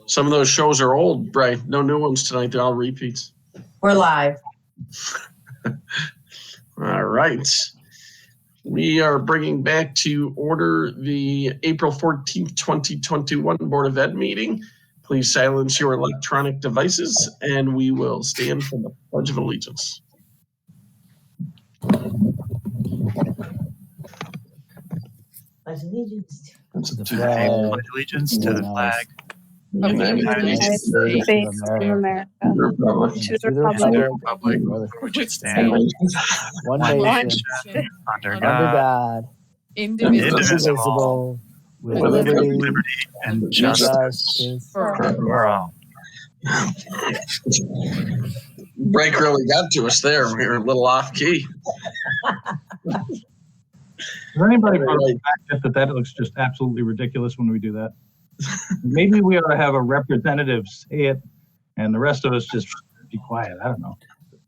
Some of those shows are old, Bray. No new ones tonight. They're all repeats. We're live. All right. We are bringing back to order the April 14th, 2021 Board of Ed meeting. Please silence your electronic devices, and we will stand for the Pledge of Allegiance. Pledge allegiance to the flag. Pledge allegiance to the flag of the United States of America, to the republic for which it stands, one nation, under God, indivisible, with liberty and justice for all. Break really got to us there. We were a little off key. Does anybody that looks just absolutely ridiculous when we do that? Maybe we ought to have a representative say it and the rest of us just be quiet. I don't know.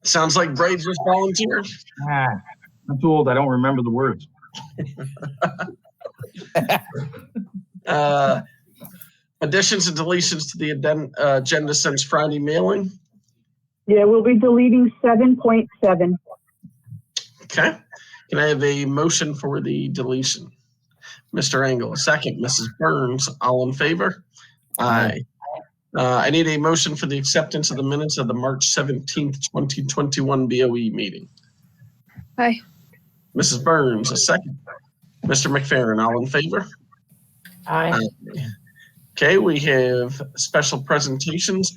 Sounds like Bray just volunteered. I'm too old. I don't remember the words. Additions and deletions to the agenda since Friday mailing. Yeah, we'll be deleting 7.7. Okay. Can I have a motion for the deletion? Mr. Engel, a second. Mrs. Burns, all in favor? Aye. I need a motion for the acceptance of the minutes of the March 17th, 2021 BOE meeting. Aye. Mrs. Burns, a second. Mr. McFerrin, all in favor? Aye. Okay, we have special presentations.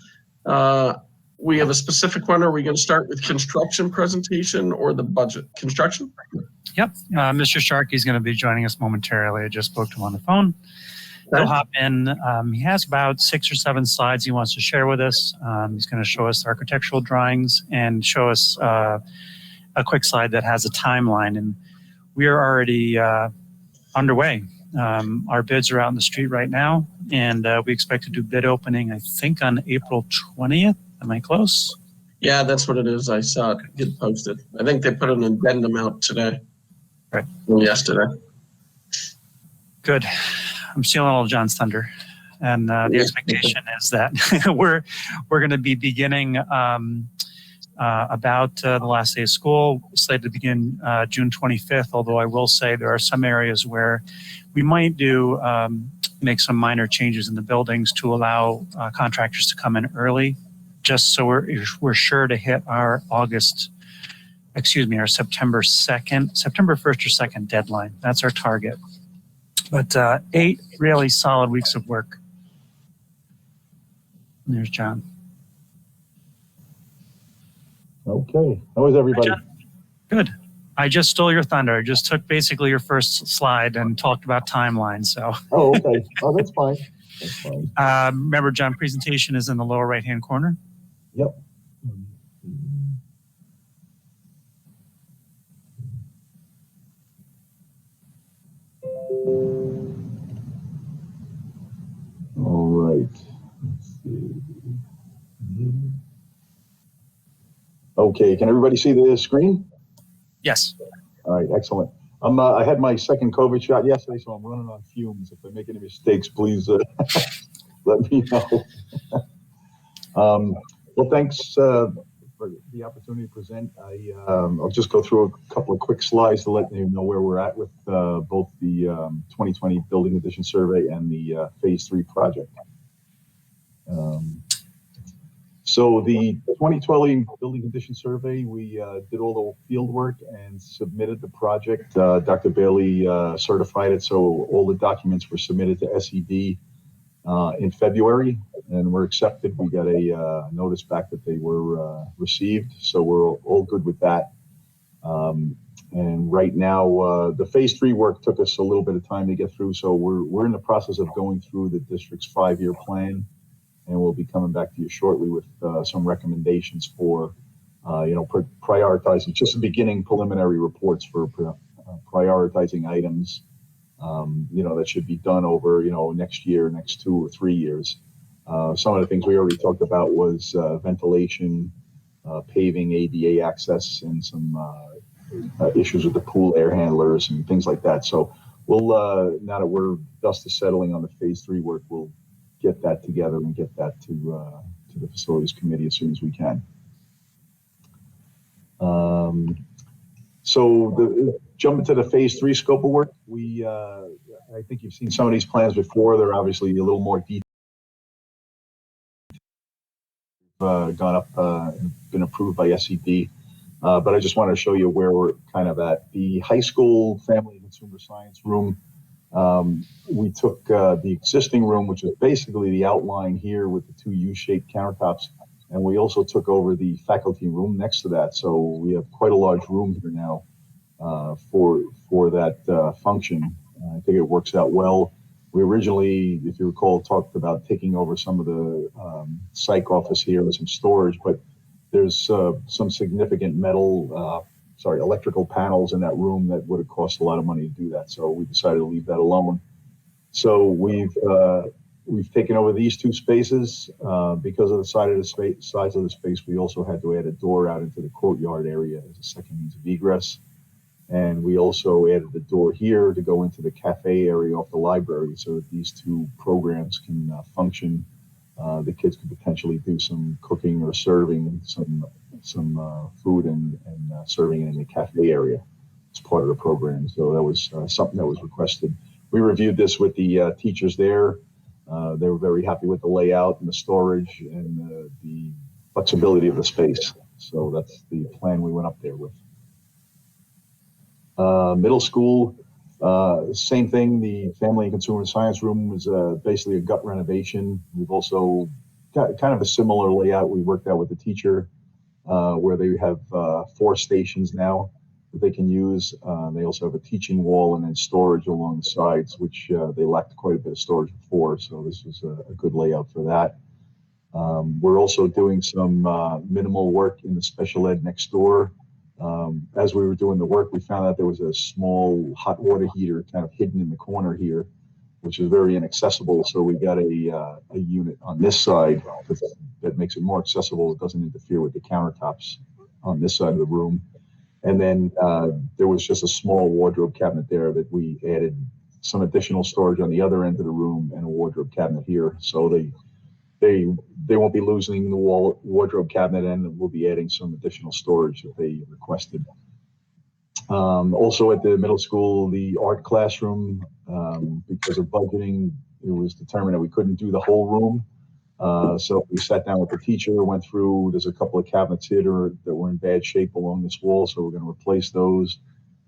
We have a specific one. Are we going to start with construction presentation or the budget? Construction? Yep. Mr. Sharkey is going to be joining us momentarily. I just spoke to him on the phone. He'll hop in. He has about 6 or 7 slides he wants to share with us. He's going to show us architectural drawings and show us a quick slide that has a timeline. And we are already underway. Our bids are out in the street right now, and we expect to do bid opening, I think, on April 20th. Am I close? Yeah, that's what it is. I saw it get posted. I think they put an addendum out today. Right. Or yesterday. Good. I'm stealing all of John's thunder. And the expectation is that we're going to be beginning about the last day of school, slated to begin June 25th, although I will say there are some areas where we might make some minor changes in the buildings to allow contractors to come in early, just so we're sure to hit our our September 1st or 2nd deadline. That's our target. But 8 really solid weeks of work. And there's John. Okay. How is everybody? Hi, good. I just stole your thunder. I just took basically your first slide and talked about timelines. So. Oh, okay. Oh, that's fine. That's fine. Remember, John, presentation is in the lower right-hand corner. Yep. All right. Let's see. Okay. Can everybody see the screen? Yes. All right. Excellent. I had my second COVID shot yesterday, so I'm running on fumes. If I make any mistakes, please let me know. Well, thanks for the opportunity to present. I'll just go through a couple of quick slides to let you know where we're at with both the 2020 Building Condition Survey and the Phase 3 project. So the 2020 Building Condition Survey, we did all the field work and submitted the project. Dr. Bailey certified it, so all the documents were submitted to SED in February, and were accepted. We got a notice back that they were received, so we're all good with that. And right now, the Phase 3 work took us a little bit of time to get through, so we're in the process of going through the district's 5-year plan, and we'll be coming back to you shortly with some recommendations for, prioritizing, just the beginning preliminary reports for prioritizing items, that should be done over, next year, next 2 or 3 years. Some of the things we already talked about was ventilation, paving, ADA access, and some issues with the pool air handlers and things like that. So we'll, now that dust is settling on the Phase 3 work, we'll get that together and get that to the facilities committee as soon as we can. So jump into the phase 3 scope of work. I think you've seen some of these plans before. They're obviously a little more detailed. Gone up and been approved by SED. But I just want to show you where we're kind of at. The high school family and consumer science room, we took the existing room, which is basically the outline here with the 2 U-shaped countertops, and we also took over the faculty room next to that. So we have quite a large room here now for that function. I think it works out well. We originally, if you recall, talked about taking over some of the psych office here and some storage, but there's some significant electrical panels in that room that would have cost a lot of money to do that. So we decided to leave that alone. So we've taken over these 2 spaces because of the size of the space. We also had to add a door out into the courtyard area as a second means of egress. And we also added the door here to go into the cafe area off the library so that these 2 programs can function. The kids could potentially do some cooking or serving some food and serving it in the cafe area as part of the program. So that was something that was requested. We reviewed this with the teachers there. They were very happy with the layout and the storage and the flexibility of the space. So that's the plan we went up there with. Middle school, same thing. The family and consumer science room was basically a gut renovation. We've also got kind of a similar layout we worked out with the teacher where they have 4 stations now that they can use. They also have a teaching wall and then storage along the sides, which they lacked quite a bit of storage before. So this was a good layout for that. We're also doing some minimal work in the special ed next door. As we were doing the work, we found out there was a small hot water heater kind of hidden in the corner here, which is very inaccessible. So we got a unit on this side that makes it more accessible. It doesn't interfere with the countertops on this side of the room. And then there was just a small wardrobe cabinet there that we added some additional storage on the other end of the room and a wardrobe cabinet here. So they won't be losing the wardrobe cabinet, and we'll be adding some additional storage that they requested. Also at the middle school, the art classroom, because of budgeting, it was determined that we couldn't do the whole room. So we sat down with the teacher, went through, there's a couple of cabinets here that were in bad shape along this wall, so we're going to replace those.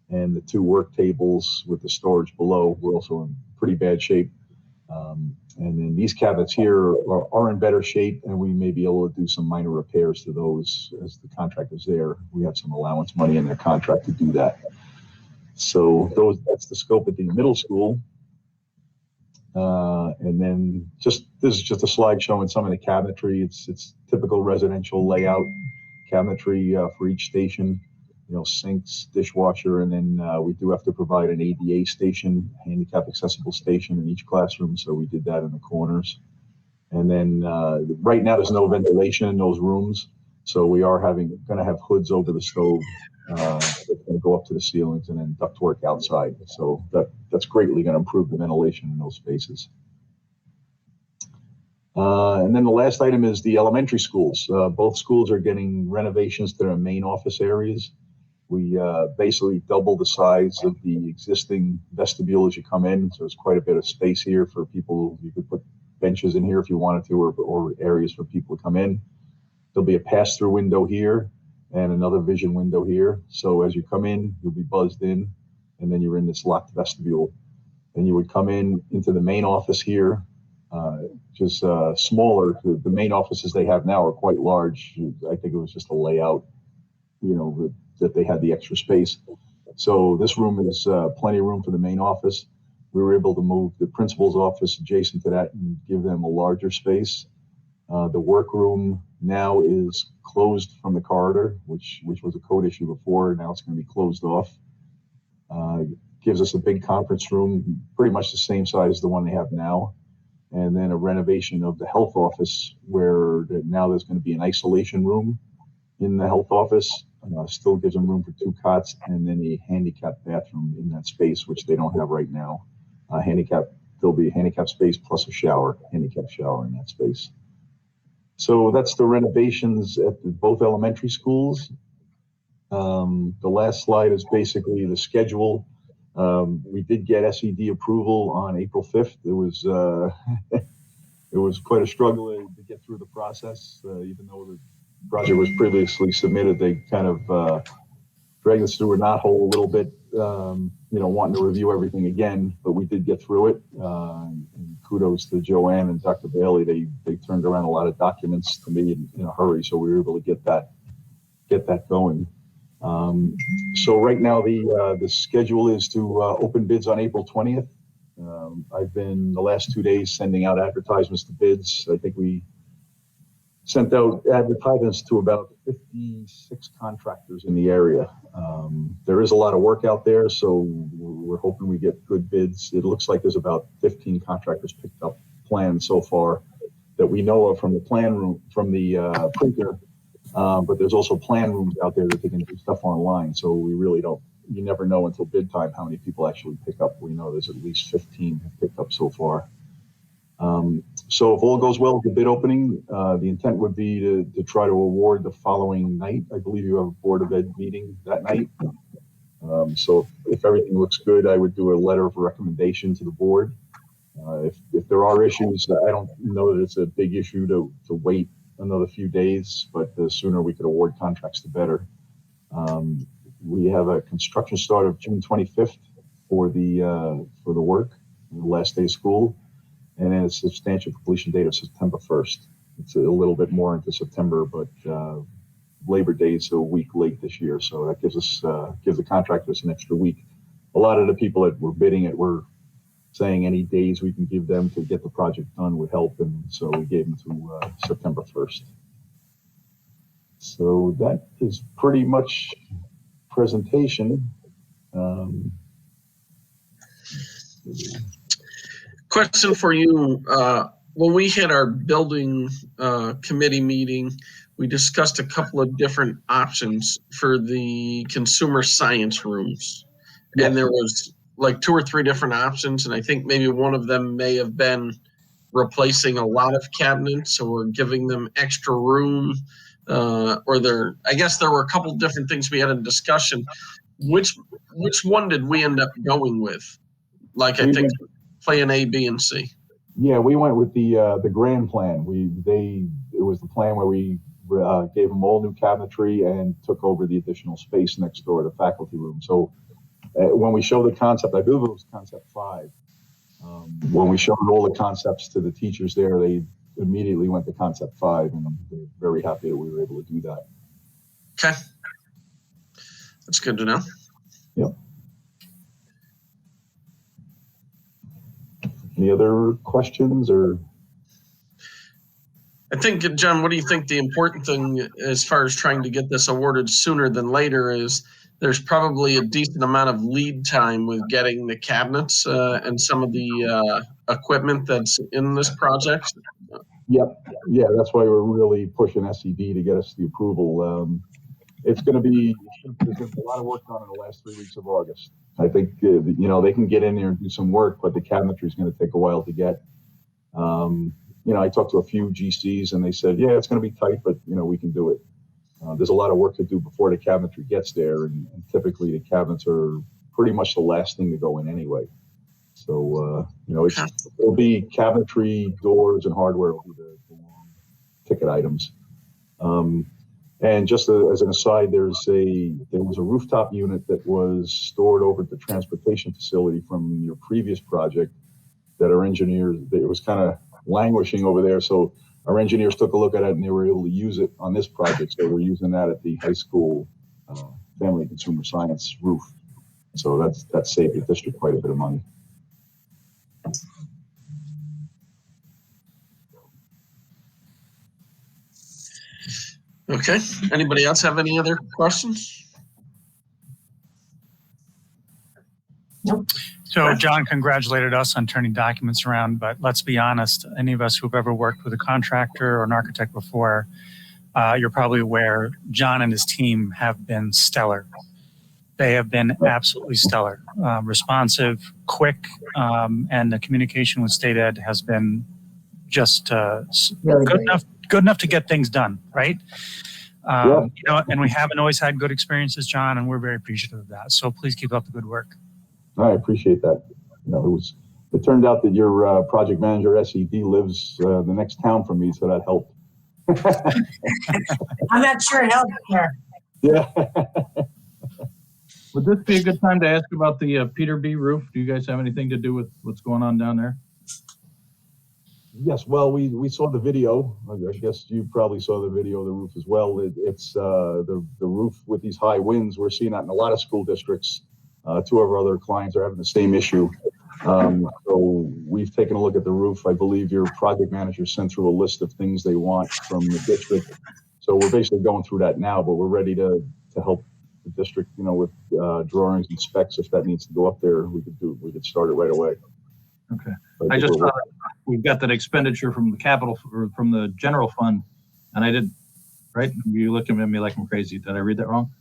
And the 2 work tables with the storage below were also in pretty bad shape. And then these cabinets here are in better shape, and we may be able to do some minor repairs to those as the contractor's there. We have some allowance money in their contract to do that. So that's the scope at the middle school. And then this is just a slide showing some of the cabinetry. It's typical residential layout cabinetry for each station. Sinks, dishwasher, and then we do have to provide an ADA station, handicap accessible station in each classroom. So we did that in the corners. And then right now there's no ventilation in those rooms. So we are going to have hoods over the stove that's going to go up to the ceilings and then ductwork outside. So that's greatly going to improve the ventilation in those spaces. And then the last item is the elementary schools. Both schools are getting renovations to their main office areas. We basically double the size of the existing vestibule as you come in. So there's quite a bit of space here for people. You could put benches in here if you wanted to, or areas for people to come in. There'll be a pass-through window here and another vision window here. So as you come in, you'll be buzzed in, and then you're in this locked vestibule. Then you would come into the main office here, just smaller. The main offices they have now are quite large. I think it was just a layout, that they had the extra space. So this room is plenty of room for the main office. We were able to move the principal's office adjacent to that and give them a larger space. The workroom now is closed from the corridor, which was a code issue before. Now it's going to be closed off. Gives us a big conference room, pretty much the same size as the one they have now. And then a renovation of the health office where now there's going to be an isolation room in the health office. Still gives them room for 2 cots and then a handicapped bathroom in that space, which they don't have right now. Handicapped there'll be a handicap space plus a shower, handicap shower in that space. So that's the renovations at both elementary schools. The last slide is basically the schedule. We did get SED approval on April 5th. It was it was quite a struggle to get through the process, even though the project was previously submitted. They kind of dragged us through a knothole a little bit, wanting to review everything again, but we did get through it. And kudos to Joanne and Dr. Bailey. They turned around a lot of documents to me in a hurry, so we were able to get that going. So right now the schedule is to open bids on April 20th. I've been the last 2 days sending out advertisements to bids. I think we sent out advertisements to about 56 contractors in the area. There is a lot of work out there, so we're hoping we get good bids. It looks like there's about 15 contractors picked up plans so far that we know of from the plan room, from the printer. But there's also plan rooms out there that they can do stuff online. So we really you never know until bid time how many people actually pick up. We know there's at least 15 have picked up so far. So if all goes well with the bid opening, the intent would be to try to award the following night. I believe you have a Board of Ed meeting that night. So if everything looks good, I would do a letter of recommendation to the board. If there are issues, I don't know that it's a big issue to wait another few days, but the sooner we could award contracts, the better. We have a construction start of June 25th for the work, the last day of school, and then a substantial completion date of September 1st. It's a little bit more into September, but Labor Day is a week late this year, so that gives the contractors an extra week. A lot of the people that were bidding it were saying any days we can give them to get the project done would help, and so we gave them to September 1st. So that is pretty much presentation. Question for you. When we had our building committee meeting, we discussed a couple of different options for the consumer science rooms. Yes. And there was like 2 or 3 different options. And I think maybe one of them may have been replacing a lot of cabinets or giving them extra room. I guess there were a couple different things we had in discussion. Which one did we end up going with? Like, I think plan A, B, and C. Yeah, we went with the grand plan. It was the plan where we gave them all new cabinetry and took over the additional space next door, the faculty room. So when we showed the concept, I believe it was concept 5. When we showed all the concepts to the teachers there, they immediately went to concept 5, and they're very happy that we were able to do that. Okay. That's good to know. Yep. Any other questions or? I think, John, what do you think the important thing as far as trying to get this awarded sooner than later is? There's probably a decent amount of lead time with getting the cabinets and some of the equipment that's in this project. Yep. Yeah, that's why we're really pushing SED to get us the approval. It's going to be, there's going to be a lot of work done in the last 3 weeks of August. I think, they can get in there and do some work, but the cabinetry is going to take a while to get. I talked to a few GCs and they said, yeah, it's going to be tight, but, we can do it. There's a lot of work to do before the cabinetry gets there, and typically the cabinets are pretty much the last thing to go in anyway. So, it'll be cabinetry, doors, and hardware will be the long ticket items. And just as an aside, there was a rooftop unit that was stored over at the transportation facility from your previous project that our engineers, it was kind of languishing over there. So our engineers took a look at it and they were able to use it on this project. So we're using that at the high school family and consumer science roof. So that saved the district quite a bit of money. Okay. Anybody else have any other questions? Nope. So John congratulated us on turning documents around, but let's be honest, any of us who've ever worked with a contractor or an architect before, you're probably aware John and his team have been stellar. They have been absolutely stellar, responsive, quick, and the communication with State Ed has been just Really good great. enough to get things done, right? Yeah. You know, and we haven't always had good experiences, John, and we're very appreciative of that. So please keep up the good work. I appreciate that. You know, it turned out that your project manager, SED, lives the next town from me, so that helped. I'm not sure it helped her. Yeah. Would this be a good time to ask about the Peter B. roof? Do you guys have anything to do with what's going on down there? Yes, well, we saw the video. I guess you probably saw the video of the roof as well. It's the roof with these high winds. We're seeing that in a lot of school districts. Two of our other clients are having the same issue. So we've taken a look at the roof. I believe your project manager sent through a list of things they want from the district. So we're basically going through that now, but we're ready to help the district, you know, with drawings and specs. If that needs to go up there, we could start it right away. Okay. But I just we're- thought we've got that expenditure from the capital or from the general fund, and I did, right? You looking at me like I'm crazy. Did I read that wrong?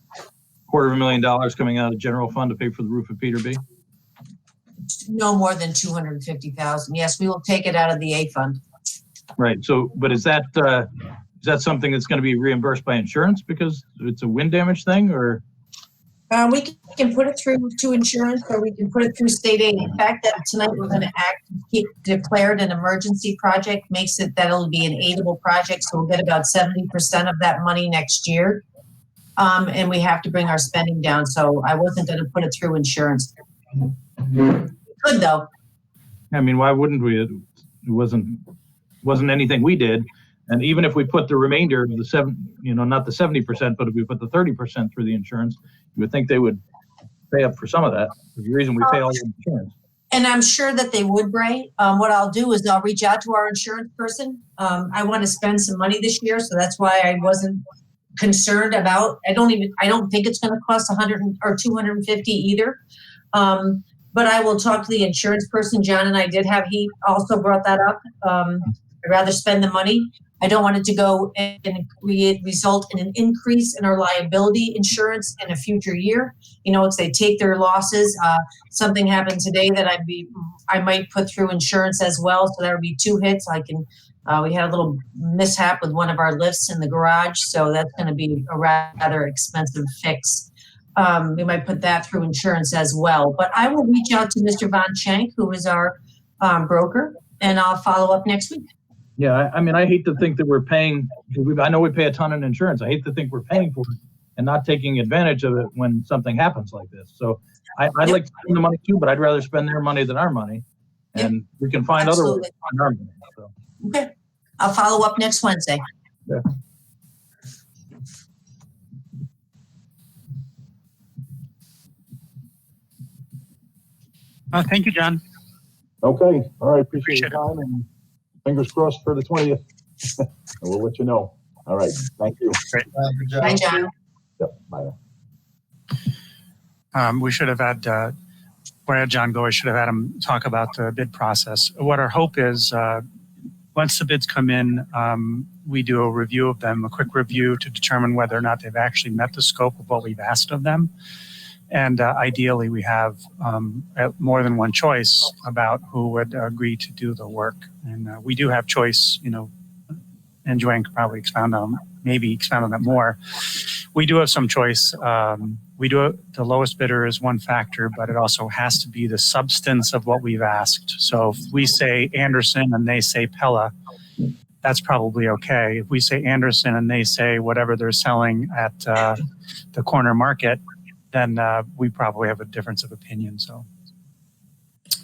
$250,000 coming out of the general fund to pay for the roof of Peter B. No more than 250,000. Yes, we will take it out of the A fund. Right. So, but is that something that's going to be reimbursed by insurance because it's a wind damage thing, or? We can put it through to insurance, or we can put it through state aid. In fact, that tonight we're going to keep declared an emergency project, makes it that it'll be an aidable project. So we'll get about 70% of that money next year. And we have to bring our spending down. So I wasn't going to put it through insurance. Good though. I mean, why wouldn't we? It wasn't anything we did. And even if we put the remainder of the not the 70%, but if we put the 30% through the insurance, you would think they would pay up for some of that. There's the reason we pay all the insurance. And I'm sure that they would, Bray. What I'll do is I'll reach out to our insurance person. I want to spend some money this year, so that's why I wasn't concerned about. I don't think it's going to cost 100 or 250 either. But I will talk to the insurance person. John and I he also brought that up. I'd rather spend the money. I don't want it to go and result in an increase in our liability insurance in a future year. You know, if they take their losses, something happened today that I might put through insurance as well. So that would be 2 hits. We had a little mishap with one of our lifts in the garage. So that's going to be a rather expensive fix. We might put that through insurance as well. But I will reach out to Mr. Von Schenk, who is our broker, and I'll follow up next week. Yeah, I mean, I hate to think that we're paying. I know we pay a ton in insurance. I hate to think we're paying for it and not taking advantage of it when something happens like this. So I'd like to spend the money too, but I'd rather spend their money than our money, and we can find other ways to spend our money. So. Okay, I'll follow up next Wednesday. Yeah. Thank you, John. Okay. All right. Appreciate your time, and fingers crossed for the 20th. And we'll let you know. All right. Thank you. Bye, John. Yep. Bye. We should have had, where I had John go, I should have had him talk about the bid process. What our hope is, once the bids come in, we do a review of them, a quick review to determine whether or not they've actually met the scope of what we've asked of them. And ideally, we have more than one choice about who would agree to do the work. And we do have choice, you know, and Joanne could probably expound on that more. We do have some choice. The lowest bidder is one factor, but it also has to be the substance of what we've asked. So if we say Anderson and they say Pella, that's probably okay. If we say Anderson and they say whatever they're selling at the corner market, then we probably have a difference of opinion. So,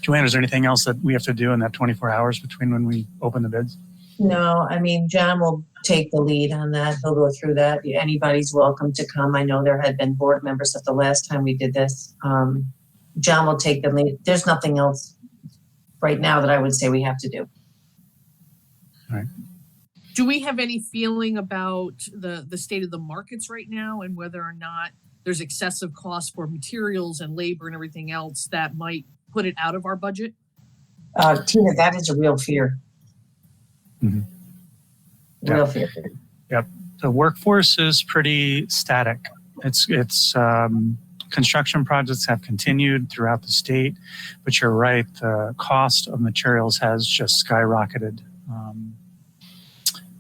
Joanne, is there anything else that we have to do in that 24 hours between when we open the bids? No, I mean, John will take the lead on that. He'll go through that. Anybody's welcome to come. I know there had been board members at the last time we did this. John will take the lead. There's nothing else right now that I would say we have to do. All right. Do we have any feeling about the state of the markets right now and whether or not there's excessive costs for materials and labor and everything else that might put it out of our budget? Tina, that is a real fear. Mm-hmm. Real fear. Yep. The workforce is pretty static. It's kind Construction projects have continued throughout the state, but you're right, the cost of materials has just skyrocketed.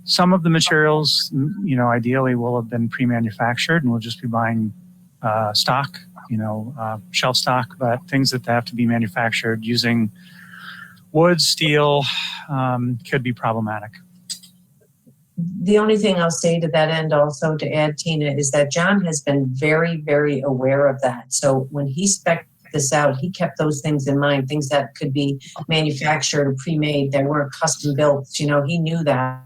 Some of the materials, ideally will have been pre-manufactured and we'll just be buying stock, shelf stock, but things that have to be manufactured using wood, steel, could be problematic. The only thing I'll say to that end also to add, Tina, is that John has been very, very aware of that. So when he spec'd this out, he kept those things in mind, things that could be manufactured or pre-made that weren't custom built. He knew that.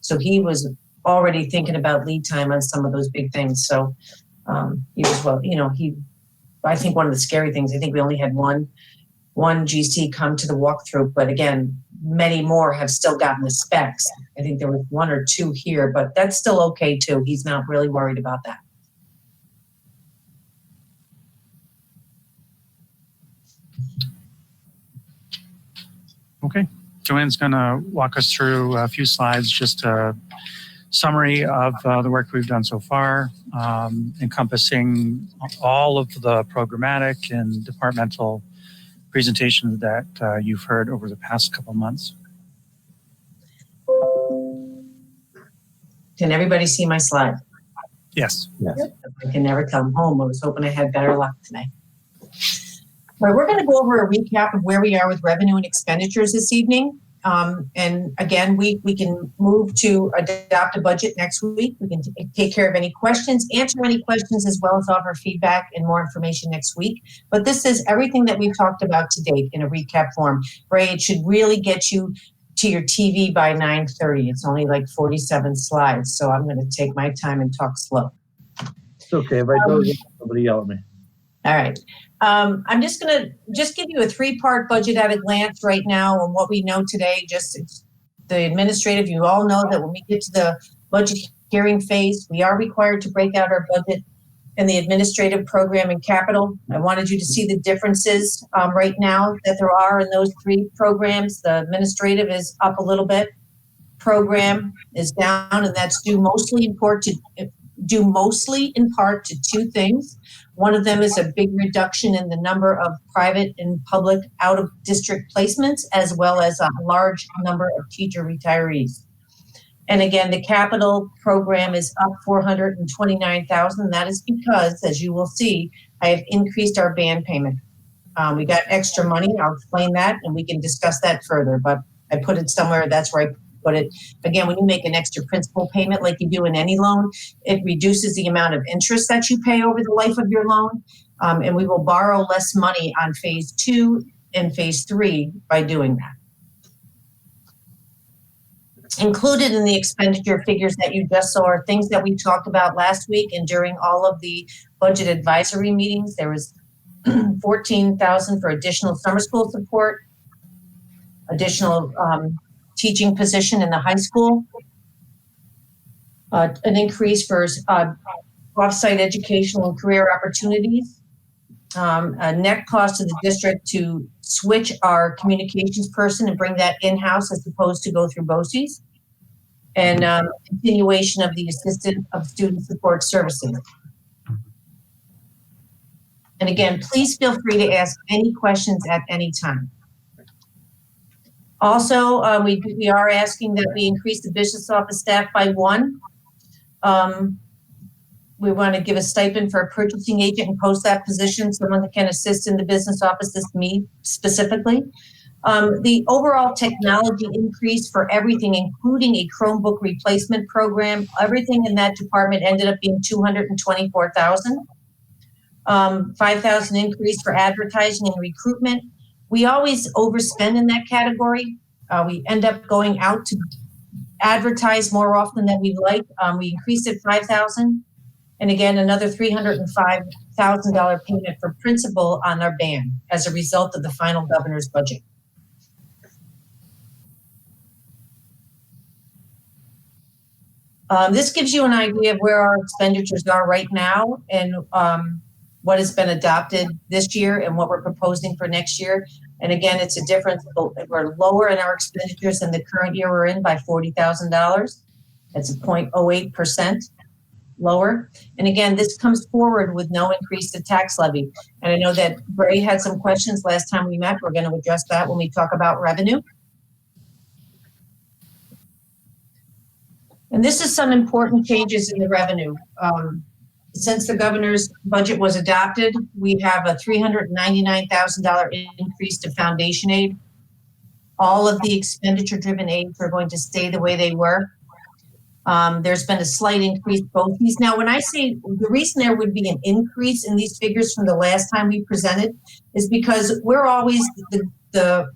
So he was already thinking about lead time on some of those big things. So he was, I think one of the scary things, I think we only had one GC come to the walkthrough, but again, many more have still gotten the specs. I think there was one or two here, but that's still okay too. He's not really worried about that. Okay, Joanne's going to walk us through a few slides, just a summary of the work we've done so far, encompassing all of the programmatic and departmental presentations that you've heard over the past couple months. Can everybody see my slide? Yes. I can never come home. I was hoping I had better luck today. All right, we're going to go over a recap of where we are with revenue and expenditures this evening. And again, we can move to adopt a budget next week. We can take care of any questions, answer any questions, as well as offer feedback and more information next week. But this is everything that we've talked about to date in a recap form. Ray, it should really get you to your TV by 9:30. It's only like 47 slides, so I'm going to take my time and talk slow. It's okay. If I don't, somebody yell at me. All right. I'm just going to give you a three-part budget at a glance right now on what we know today. Just the administrative, you all know that when we get to the budget hearing phase, we are required to break out our budget and the administrative program and capital. I wanted you to see the differences right now that there are in those three programs. The administrative is up a little bit. Program is down, and that's due mostly in part to two things. One of them is a big reduction in the number of private and public out-of-district placements, as well as a large number of teacher retirees. And again, the capital program is up $429,000. That is because, as you will see, I have increased our band payment. We got extra money. I'll explain that, and we can discuss that further. But I put it somewhere. That's where I put it. Again, when you make an extra principal payment like you do in any loan, it reduces the amount of interest that you pay over the life of your loan. And we will borrow less money on phase 2 and phase 3 by doing that. Included in the expenditure figures that you just saw are things that we talked about last week and during all of the budget advisory meetings. There was $14,000 for additional summer school support, additional teaching position in the high school, an increase for off-site educational and career opportunities, a net cost to the district to switch our communications person and bring that in-house as opposed to go through BOCES, and continuation of the Assistant of Student Support Services. And again, please feel free to ask any questions at any time. Also, we are asking that we increase the business office staff by 1. We want to give a stipend for a purchasing agent and post that position, someone that can assist in the business office, this me specifically. The overall technology increase for everything, including a Chromebook replacement program, everything in that department ended up being $224,000. $5,000 increase for advertising and recruitment. We always overspend in that category. We end up going out to advertise more often than we'd like. We increased it $5,000. And again, another $305,000 payment for principal on our band as a result of the final governor's budget. This gives you an idea of where our expenditures are right now and what has been adopted this year and what we're proposing for next year. And again, it's a difference. We're lower in our expenditures than the current year we're in by $40,000. That's a 0.08%. lower. And again, this comes forward with no increase to tax levy. And I know that Bray had some questions last time we met. We're going to address that when we talk about revenue. And this is some important changes in the revenue. Since the governor's budget was adopted, we have a $399,000 increase to foundation aid. All of the expenditure-driven aids are going to stay the way they were. There's been a slight increase both these. Now, when I say the reason there would be an increase in these figures from the last time we presented is because we're always, the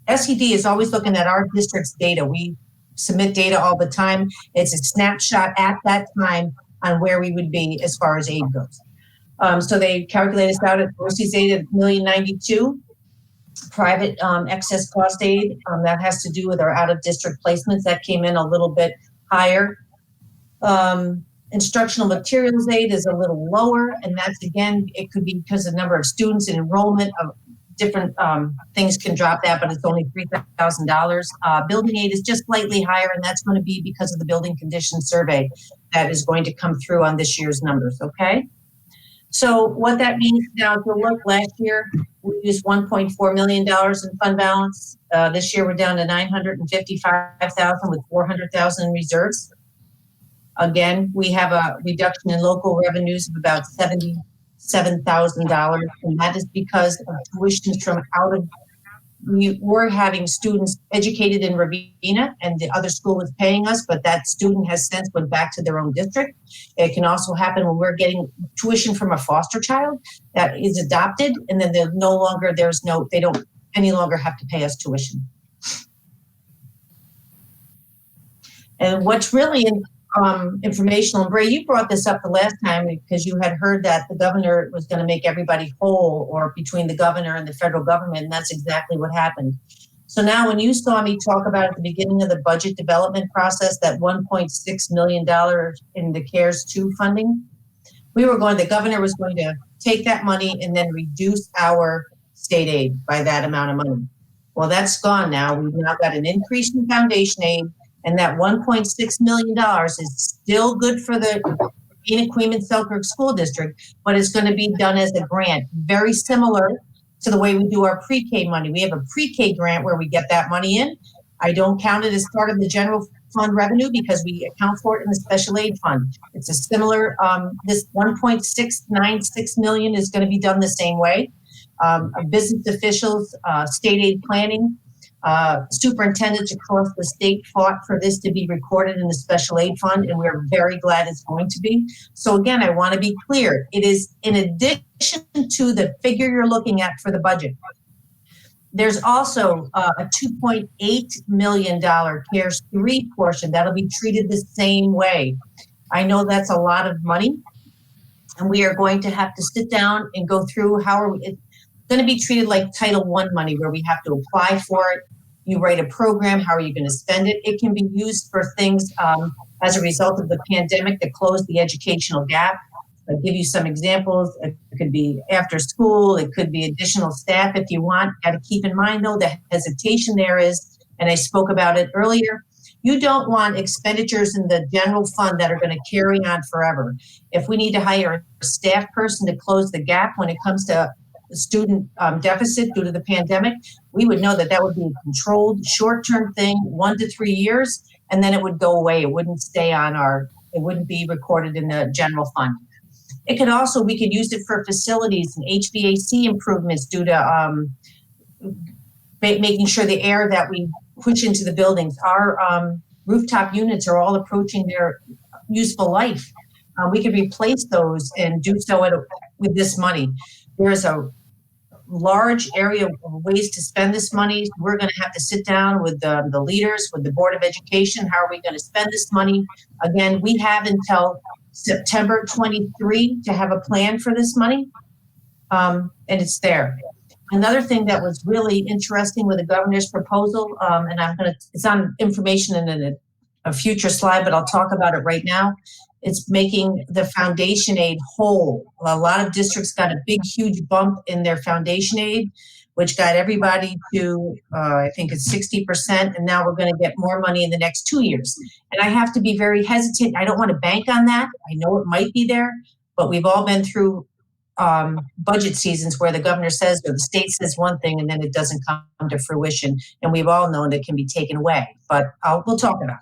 SED is always looking at our district's data. We submit data all the time. It's a snapshot at that time on where we would be as far as aid goes. So they calculate us out at overseas aid at $1,092,000. Private excess cost aid, that has to do with our out-of-district placements. That came in a little bit higher. Instructional materials aid is a little lower, and that's, again, it could be because of the number of students and enrollment of different things can drop that, but it's only $3,000. Building aid is just slightly higher, and that's going to be because of the building condition survey that is going to come through on this year's numbers, okay? So what that means now, if you look, last year we used $1.4 million in fund balance. This year we're down to $955,000 with $400,000 in reserves. Again, we have a reduction in local revenues of about $77,000, and that is because of tuitions from out of. We were having students educated in Ravena, and the other school was paying us, but that student has since went back to their own district. It can also happen when we're getting tuition from a foster child that is adopted, and then they don't any longer have to pay us tuition. And what's really informational, and Bray, you brought this up the last time because you had heard that the governor was going to make everybody whole, or between the governor and the federal government, and that's exactly what happened. So now when you saw me talk about at the beginning of the budget development process, that $1.6 million in the CARES 2 funding, the governor was going to take that money and then reduce our state aid by that amount of money. Well, that's gone now. We've now got an increase in foundation aid, and that $1.6 million is still good for the Ravena-Coeymans-Selkirk School District, but it's going to be done as a grant, very similar to the way we do our pre-K money. We have a pre-K grant where we get that money in. I don't count it as part of the general fund revenue because we account for it in the special aid fund. It's a similar, this $1.696 million is going to be done the same way. Business officials, state aid planning, superintendents across the state fought for this to be recorded in the special aid fund, and we're very glad it's going to be. So again, I want to be clear. It is in addition to the figure you're looking at for the budget. There's also a $2.8 million CARES 3 portion that'll be treated the same way. I know that's a lot of money, and we are going to have to sit down and go through it's going to be treated like Title I money, where we have to apply for it. You write a program. How are you going to spend it? It can be used for things as a result of the pandemic to close the educational gap. I'll give you some examples. It could be after school. It could be additional staff if you want. Got to keep in mind, though, the hesitation there is, and I spoke about it earlier, you don't want expenditures in the general fund that are going to carry on forever. If we need to hire a staff person to close the gap when it comes to student deficit due to the pandemic, we would know that that would be a controlled short-term thing, 1 to 3 years, and then it would go away. It wouldn't stay on it wouldn't be recorded in the general fund. It could also, we could use it for facilities and HVAC improvements due to making sure the air that we push into the buildings, our rooftop units are all approaching their useful life. We could replace those and do so with this money. There's a large area of ways to spend this money. We're going to have to sit down with the leaders, with the Board of Education. How are we going to spend this money? Again, we have until September 23 to have a plan for this money, and it's there. Another thing that was really interesting with the governor's proposal, and it's on information in a future slide, but I'll talk about it right now. It's making the foundation aid whole. A lot of districts got a big, huge bump in their foundation aid. which got everybody to, I think it's 60%, and now we're going to get more money in the next 2 years. And I have to be very hesitant. I don't want to bank on that. I know it might be there, but we've all been through budget seasons where the governor says or the state says one thing and then it doesn't come to fruition, and we've all known it can be taken away. But we'll talk about it.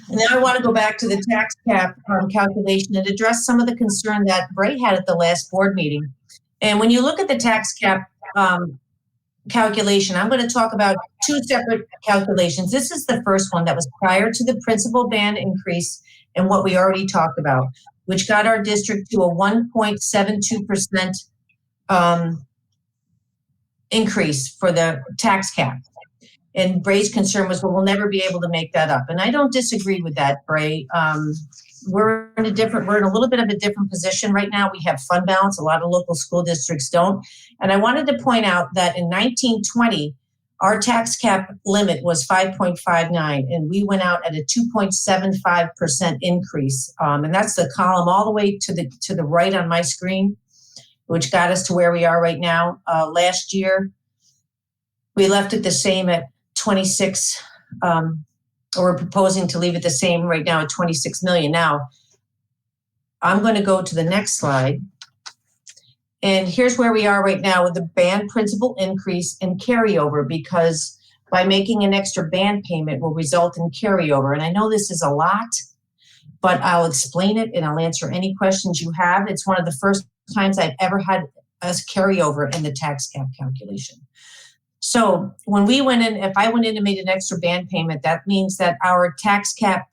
And now I want to go back to the tax cap calculation and address some of the concern that Bray had at the last board meeting. And when you look at the tax cap calculation, I'm going to talk about two separate calculations. This is the first one that was prior to the principal band increase and what we already talked about, which got our district to a 1.72% increase for the tax cap. And Bray's concern was, well, we'll never be able to make that up. And I don't disagree with that, Bray. We're in a little bit of a different position right now. We have fund balance. A lot of local school districts don't. And I wanted to point out that in 1920, our tax cap limit was 5.59, and we went out at a 2.75% increase. And that's the column all the way to the right on my screen, which got us to where we are right now. Last year, we left it the same at 26, or we're proposing to leave it the same right now at 26 million. Now, I'm going to go to the next slide. And here's where we are right now with the band principal increase and carryover, because by making an extra band payment will result in carryover. And I know this is a lot, but I'll explain it and I'll answer any questions you have. It's one of the first times I've ever had us carryover in the tax cap calculation. So when we went in, if I went in and made an extra band payment, that means that our tax cap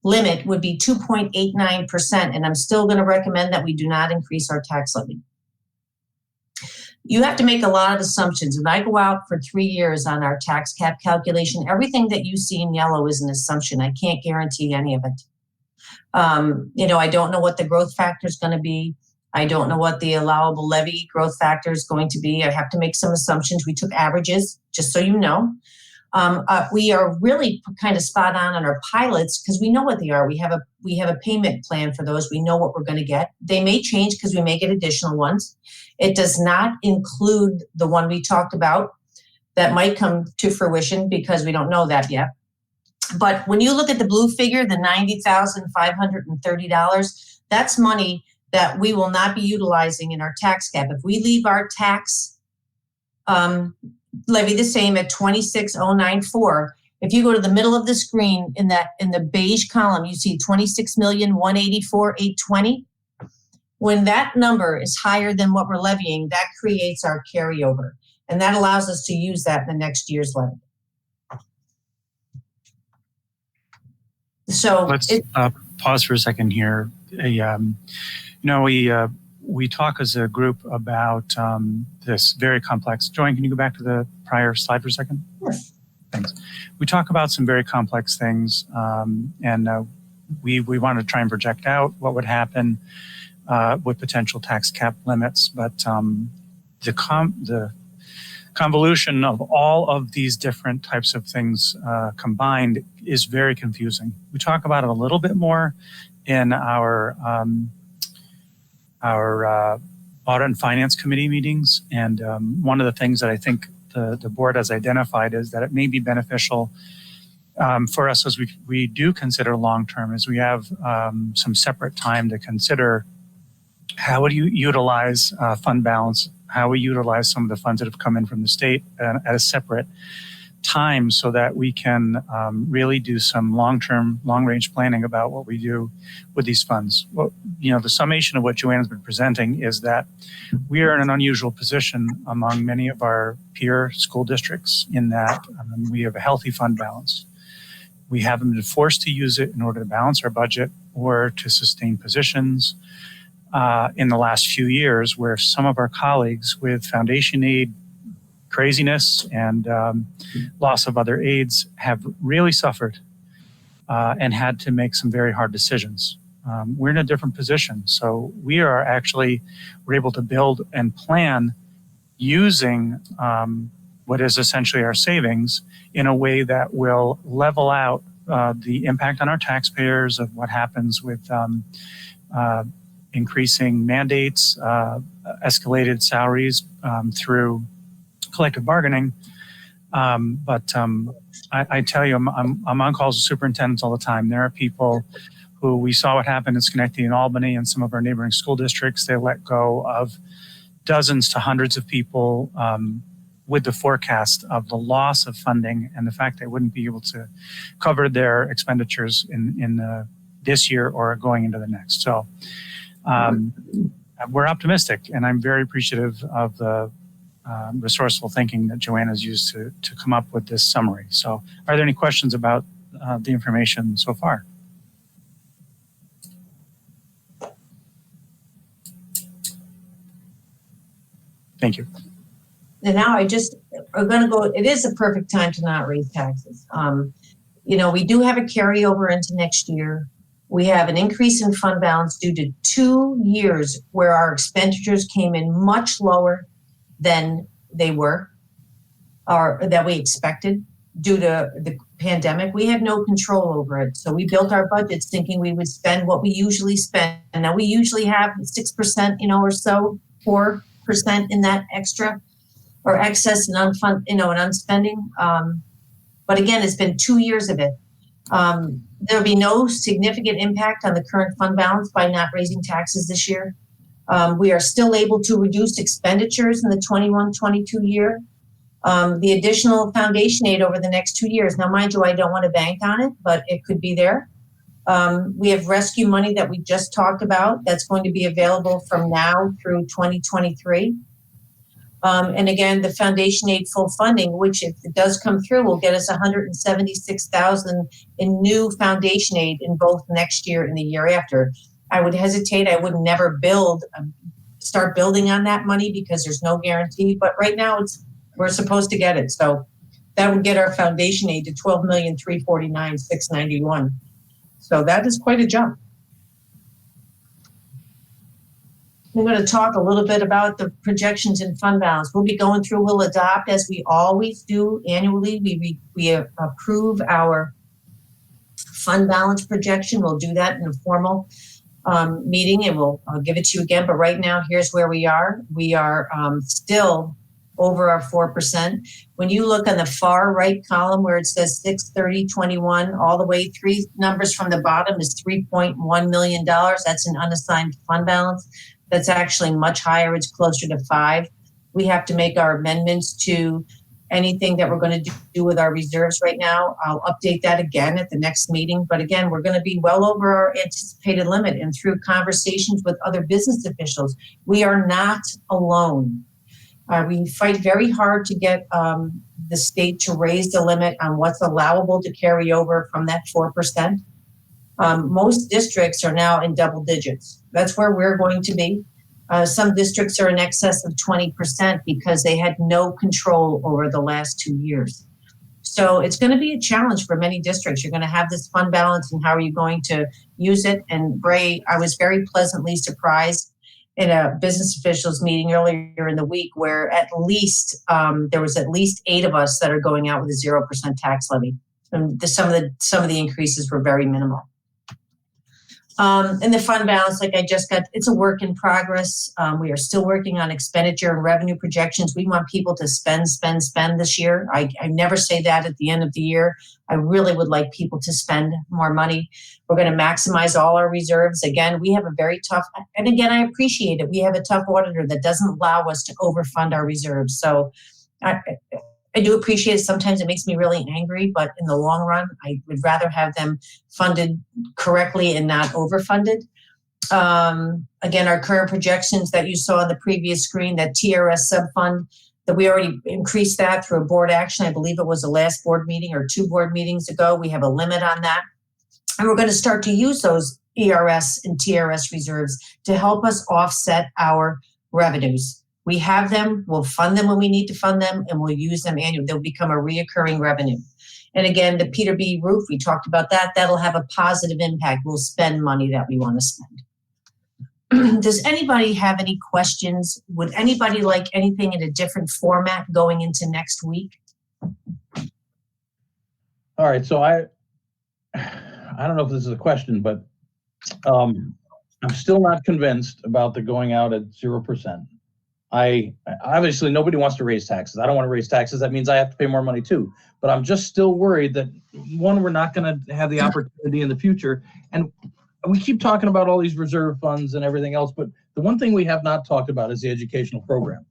limit would be 2.89%. And I'm still going to recommend that we do not increase our tax levy. You have to make a lot of assumptions. When I go out for 3 years on our tax cap calculation, everything that you see in yellow is an assumption. I can't guarantee any of it. I don't know what the growth factor is going to be. I don't know what the allowable levy growth factor is going to be. I have to make some assumptions. We took averages, just so you know. We are really kind of spot on our pilots because we know what they are. We have a payment plan for those. We know what we're going to get. They may change because we may get additional ones. It does not include the one we talked about that might come to fruition because we don't know that yet. But when you look at the blue figure, the $90,530, that's money that we will not be utilizing in our tax cap. If we leave our tax levy the same at 26,094, if you go to the middle of the screen in the beige column, you see 26,184,820. When that number is higher than what we're levying, that creates our carryover, and that allows us to use that in the next year's levy. So let's pause for a second here. We talk as a group about this very complex. Joanne, can you go back to the prior slide for a second? Sure. Thanks. We talk about some very complex things, and we want to try and project out what would happen with potential tax cap limits, but the convolution of all of these different types of things combined is very confusing. We talk about it a little bit more in our Audit and Finance Committee meetings, and one of the things that I think the board has identified is that it may be beneficial for us as we do consider long-term, is we have some separate time to consider how would you utilize fund balance, how we utilize some of the funds that have come in from the state at a separate time so that we can really do some long-term, long-range planning about what we do with these funds. Well, the summation of what Joanne's been presenting is that we are in an unusual position among many of our peer school districts in that we have a healthy fund balance. We haven't been forced to use it in order to balance our budget or to sustain positions in the last few years, where some of our colleagues with foundation aid craziness and loss of other aids have really suffered and had to make some very hard decisions. We're in a different position. So we're able to build and plan using what is essentially our savings in a way that will level out the impact on our taxpayers of what happens with increasing mandates, escalated salaries through collective bargaining. But I tell you, I'm on calls with superintendents all the time. There are people who we saw what happened in Schenectady and Albany and some of our neighboring school districts. They let go of dozens to hundreds of people with the forecast of the loss of funding and the fact they wouldn't be able to cover their expenditures in this year or going into the next. So we're optimistic, and I'm very appreciative of the resourceful thinking that Joanna's used to come up with this summary. So are there any questions about the information so far? Thank you. And now we're going to go, it is a perfect time to not raise taxes. We do have a carryover into next year. We have an increase in fund balance due to 2 years where our expenditures came in much lower than they were, or that we expected due to the pandemic. We had no control over it. So we built our budgets thinking we would spend what we usually spend. And now we usually have 6%, or so, 4% in that extra or excess and and unspending. But again, it's been 2 years of it. There'll be no significant impact on the current fund balance by not raising taxes this year. We are still able to reduce expenditures in the 21-22 year. The additional foundation aid over the next 2 years. Now, mind you, I don't want to bank on it, but it could be there. We have rescue money that we just talked about that's going to be available from now through 2023. And again, the foundation aid full funding, which if it does come through, will get us $176,000 in new foundation aid in both next year and the year after. I would hesitate. I would never start building on that money because there's no guarantee. But right now, we're supposed to get it. So that would get our foundation aid to $12,349,691. So that is quite a jump. I'm going to talk a little bit about the projections in fund balance. We'll adopt, as we always do annually. We approve our fund balance projection. We'll do that in a formal meeting, and I'll give it to you again. But right now, here's where we are. We are still over our 4%. When you look on the far right column where it says 6/30/21, all the way 3 numbers from the bottom is $3.1 million. That's an unassigned fund balance. That's actually much higher. It's closer to 5. We have to make our amendments to anything that we're going to do with our reserves right now. I'll update that again at the next meeting. But again, we're going to be well over our anticipated limit. And through conversations with other business officials, we are not alone. We fight very hard to get the state to raise the limit on what's allowable to carry over from that 4%. Most districts are now in double digits. That's where we're going to be. Some districts are in excess of 20% because they had no control over the last 2 years. So it's going to be a challenge for many districts. You're going to have this fund balance, and how are you going to use it? And Bray, I was very pleasantly surprised in a business officials meeting earlier in the week where at least there was at least 8 of us that are going out with a 0% tax levy. And some of the increases were very minimal. And the fund balance, like I just got, it's a work in progress. We are still working on expenditure and revenue projections. We want people to spend this year. I never say that at the end of the year. I really would like people to spend more money. We're going to maximize all our reserves. Again, we have a very tough, and again, I appreciate it. We have a tough auditor that doesn't allow us to overfund our reserves. So I do appreciate it. Sometimes it makes me really angry, but in the long run, I would rather have them funded correctly and not overfunded. Again, our current projections that you saw on the previous screen, that TRS subfund, that we already increased that through a board action. I believe it was the last board meeting or 2 board meetings ago. We have a limit on that. And we're going to start to use those ERS and TRS reserves to help us offset our revenues. We have them, we'll fund them when we need to fund them, and we'll use them annually. They'll become a reoccurring revenue. And again, the Peter B. roof, we talked about that. That'll have a positive impact. We'll spend money that we want to spend. Does anybody have any questions? Would anybody like anything in a different format going into next week? All right, so I don't know if this is a question, but I'm still not convinced about the going out at 0%. I obviously nobody wants to raise taxes. I don't want to raise taxes. That means I have to pay more money too. But I'm just still worried that one, we're not going to have the opportunity in the future. And we keep talking about all these reserve funds and everything else, but the one thing we have not talked about is the educational program.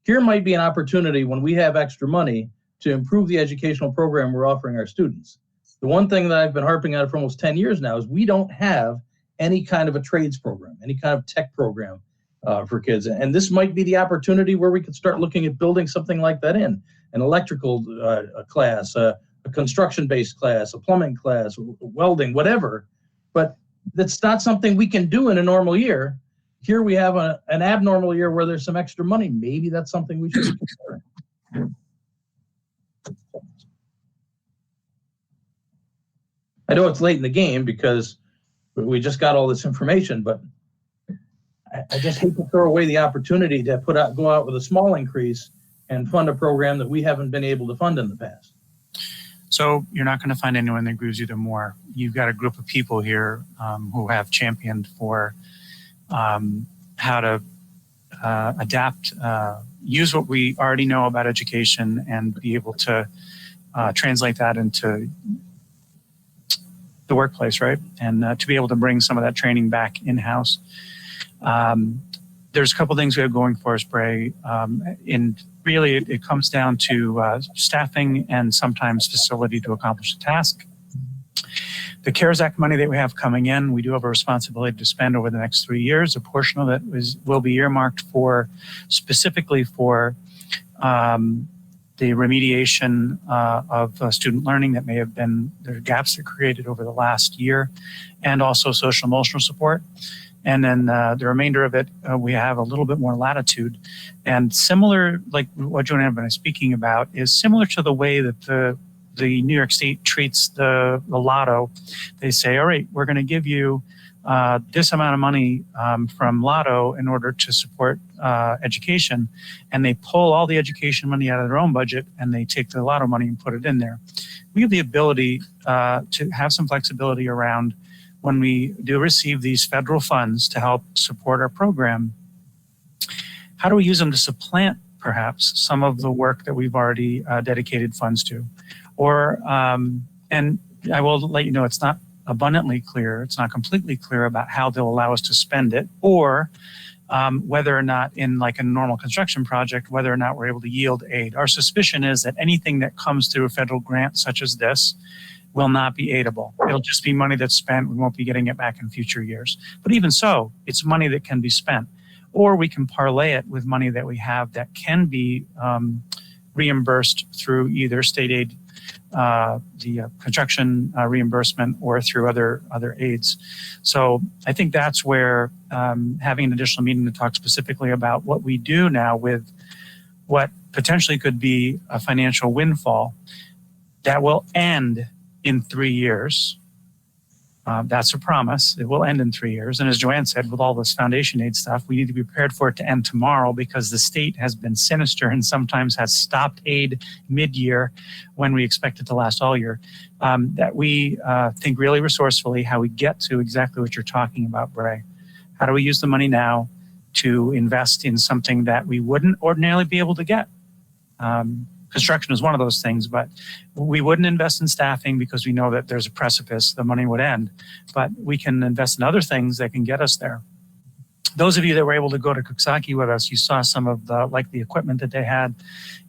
Here might be an opportunity when we have extra money to improve the educational program we're offering our students. The one thing that I've been harping on for almost 10 years now is we don't have any kind of a trades program, any kind of tech program for kids. And this might be the opportunity where we could start looking at building something like that in, an electrical class, a construction-based class, a plumbing class, welding, whatever. But that's not something we can do in a normal year. Here we have an abnormal year where there's some extra money. Maybe that's something we should consider. I know it's late in the game because we just got all this information, but I just hate to throw away the opportunity to go out with a small increase and fund a program that we haven't been able to fund in the past. So you're not going to find anyone that agrees with you more. You've got a group of people here who have championed for how to adapt, use what we already know about education and be able to translate that into the workplace, right? And to be able to bring some of that training back in-house. There's a couple things we have going for us, Bray. And really, it comes down to staffing and sometimes facility to accomplish the task. The CARES Act money that we have coming in, we do have a responsibility to spend over the next 3 years. A portion of it will be earmarked specifically for the remediation of student learning that may have been the gaps that created over the last year, and also social emotional support. And then the remainder of it, we have a little bit more latitude. And similar, like what Joanne and I have been speaking about, is similar to the way that the New York State treats the lotto. They say, all right, we're going to give you this amount of money from lotto in order to support education. And they pull all the education money out of their own budget and they take the lotto money and put it in there. We have the ability to have some flexibility around when we do receive these federal funds to help support our program. How do we use them to supplant perhaps some of the work that we've already dedicated funds to? Or, and I will let you know, it's not abundantly clear, it's not completely clear about how they'll allow us to spend it, or whether or not in like a normal construction project, whether or not we're able to yield aid. Our suspicion is that anything that comes through a federal grant such as this will not be aidable. It'll just be money that's spent. We won't be getting it back in future years. But even so, it's money that can be spent. Or we can parlay it with money that we have that can be reimbursed through either state aid, the construction reimbursement, or through other aids. So I think that's where having an additional meeting to talk specifically about what we do now with what potentially could be a financial windfall that will end in 3 years. That's a promise. It will end in 3 years. And as Joanne said, with all this foundation aid stuff, we need to be prepared for it to end tomorrow because the state has been sinister and sometimes has stopped aid mid-year when we expect it to last all year. That we think really resourcefully how we get to exactly what you're talking about, Bray. How do we use the money now to invest in something that we wouldn't ordinarily be able to get? Construction is one of those things, but we wouldn't invest in staffing because we know that there's a precipice, the money would end. But we can invest in other things that can get us there. Those of you that were able to go to Coxsackie with us, you saw some of the equipment that they had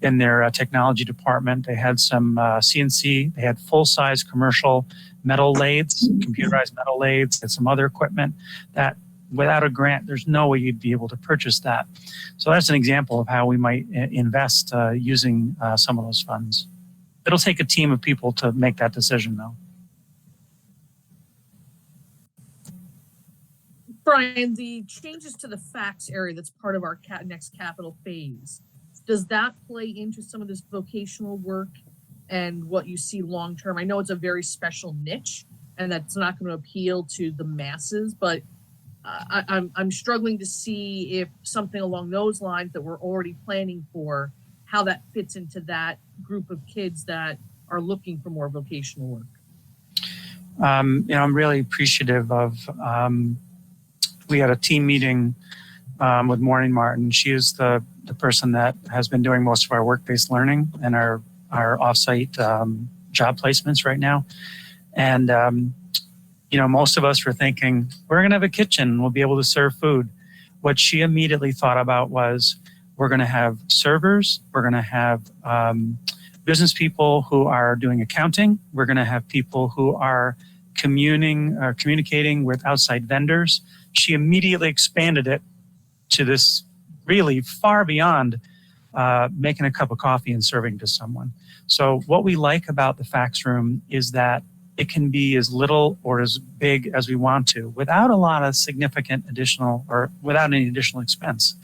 in their technology department. They had some CNC, they had full-size commercial metal lathes, computerized metal lathes, and some other equipment that without a grant, there's no way you'd be able to purchase that. So that's an example of how we might invest using some of those funds. It'll take a team of people to make that decision, though. Brian, the changes to the facts area that's part of our next capital phase, does that play into some of this vocational work and what you see long-term? I know it's a very special niche and that's not going to appeal to the masses, but I'm struggling to see if something along those lines that we're already planning for, how that fits into that group of kids that are looking for more vocational work. I'm really appreciative of we had a team meeting with Maureen Martin. She is the person that has been doing most of our work-based learning and our offsite job placements right now. And, most of us were thinking, we're going to have a kitchen. We'll be able to serve food. What she immediately thought about was, we're going to have servers. We're going to have business people who are doing accounting. We're going to have people who are communicating with outside vendors. She immediately expanded it to this really far beyond making a cup of coffee and serving to someone. So what we like about the fax room is that it can be as little or as big as we want to without a lot of significant additional or without any additional expense.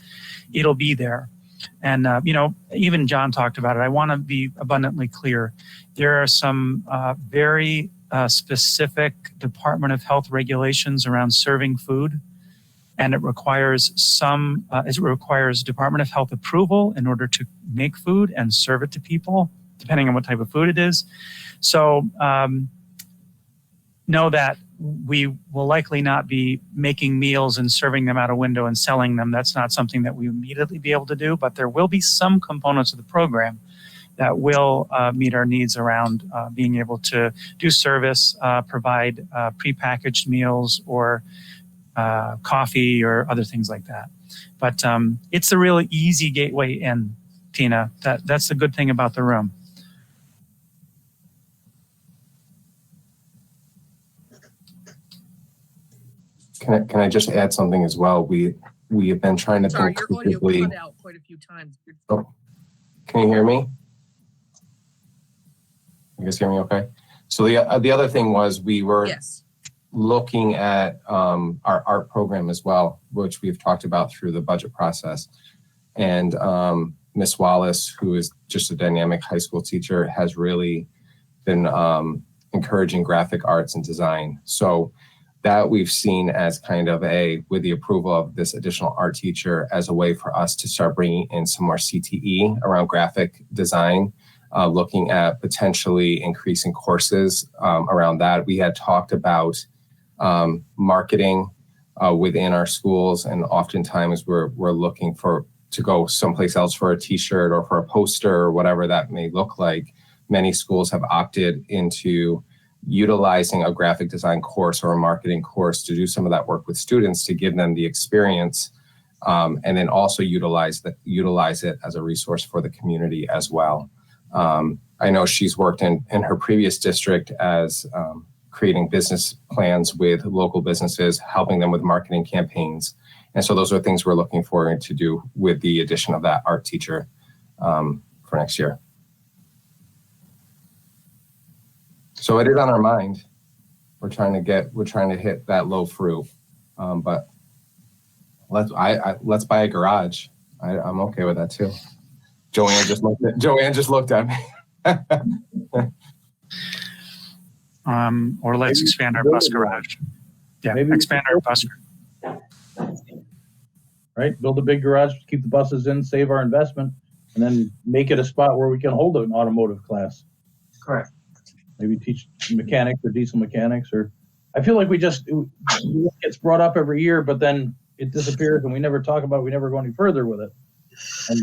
It'll be there. And, even John talked about it. I want to be abundantly clear. There are some very specific Department of Health regulations around serving food. And it requires Department of Health approval in order to make food and serve it to people, depending on what type of food it is. So know that we will likely not be making meals and serving them out a window and selling them. That's not something that we immediately be able to do, but there will be some components of the program that will meet our needs around being able to do service, provide prepackaged meals or coffee or other things like that. But it's a really easy gateway in, Tina. That's the good thing about the room. Can I just add something as well? We have been trying to Sorry, think your audio critically. cut out quite a few times. Oh, can you hear me? You guys hear me okay? So the other thing was we were looking at our art program as well, which we've talked about through the budget process. And Miss Wallace, who is just a dynamic high school teacher, has really been encouraging graphic arts and design. So that we've seen as kind of with the approval of this additional art teacher, as a way for us to start bringing in some more CTE around graphic design, looking at potentially increasing courses around that. We had talked about marketing within our schools, and oftentimes we're looking to go someplace else for a t-shirt or for a poster or whatever that may look like. Many schools have opted into utilizing a graphic design course or a marketing course to do some of that work with students to give them the experience, and then also utilize it as a resource for the community as well. I know she's worked in her previous district as creating business plans with local businesses, helping them with marketing campaigns. And so those are things we're looking forward to do with the addition of that art teacher for next year. So it is on our mind. We're trying to hit that low fruit, but let's buy a garage. I'm okay with that too. Joanne just looked at me. Or let's expand our bus garage. Yeah, expand our bus garage. Right, build a big garage, keep the buses in, save our investment, and then make it a spot where we can hold an automotive class. Correct. Maybe teach mechanics or diesel mechanics, or I feel like it gets brought up every year, but then it disappears and we never talk about it. We never go any further with it. And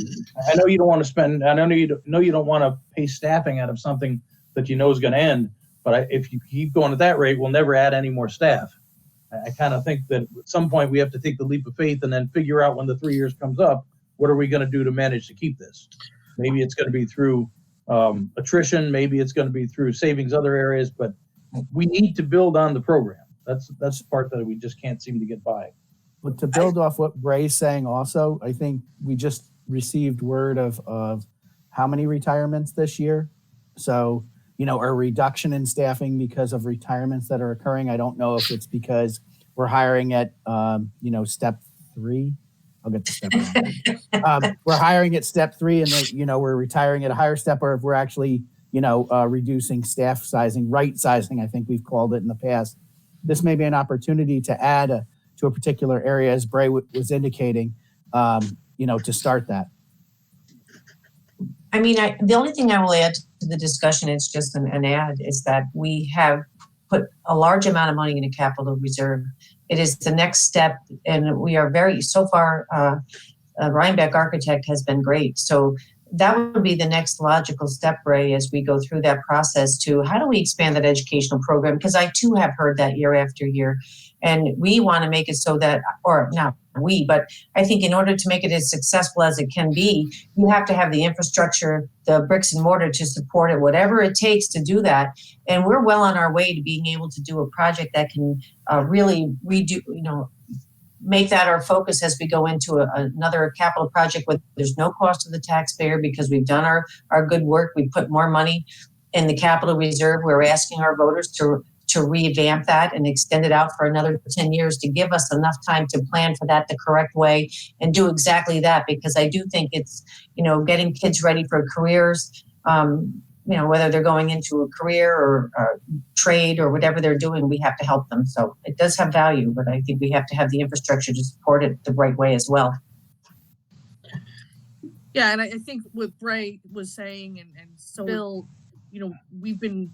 I know you don't want to spend, I know you don't want to pay staffing out of something that you know is going to end, but if you keep going at that rate, we'll never add any more staff. I kind of think that at some point we have to take the leap of faith and then figure out when the 3 years comes up, what are we going to do to manage to keep this? Maybe it's going to be through attrition, maybe it's going to be through savings other areas, but we need to build on the program. That's the part that we just can't seem to get by. But to build off what Bray's saying also, I think we just received word of how many retirements this year. So, a reduction in staffing because of retirements that are occurring. I don't know if it's because we're hiring at, step 3. I'll get to step 1. We're hiring at step 3 and then, we're retiring at a higher step, or if we're actually, reducing staff sizing, right sizing, I think we've called it in the past. This may be an opportunity to add to a particular area, as Bray was indicating, to start that. I mean, the only thing I will add to the discussion, it's just an add, is that we have put a large amount of money in a capital reserve. It is the next step, and we are so far, Rhinebeck Architect has been great. So that would be the next logical step, Ray, as we go through that process to how do we expand that educational program? Because I too have heard that year after year. And we want to make it so that, or not we, but I think in order to make it as successful as it can be, you have to have the infrastructure, the bricks and mortar to support it, whatever it takes to do that. And we're well on our way to being able to do a project that can really redo, make that our focus as we go into another capital project where there's no cost to the taxpayer because we've done our good work. We put more money in the capital reserve. We're asking our voters to revamp that and extend it out for another 10 years to give us enough time to plan for that the correct way and do exactly that, because I do think it's, getting kids ready for careers, whether they're going into a career or trade or whatever they're doing, we have to help them. So it does have value, but I think we have to have the infrastructure to support it the right way as well. Yeah, and I think what Ray was saying, and so Bill, we've been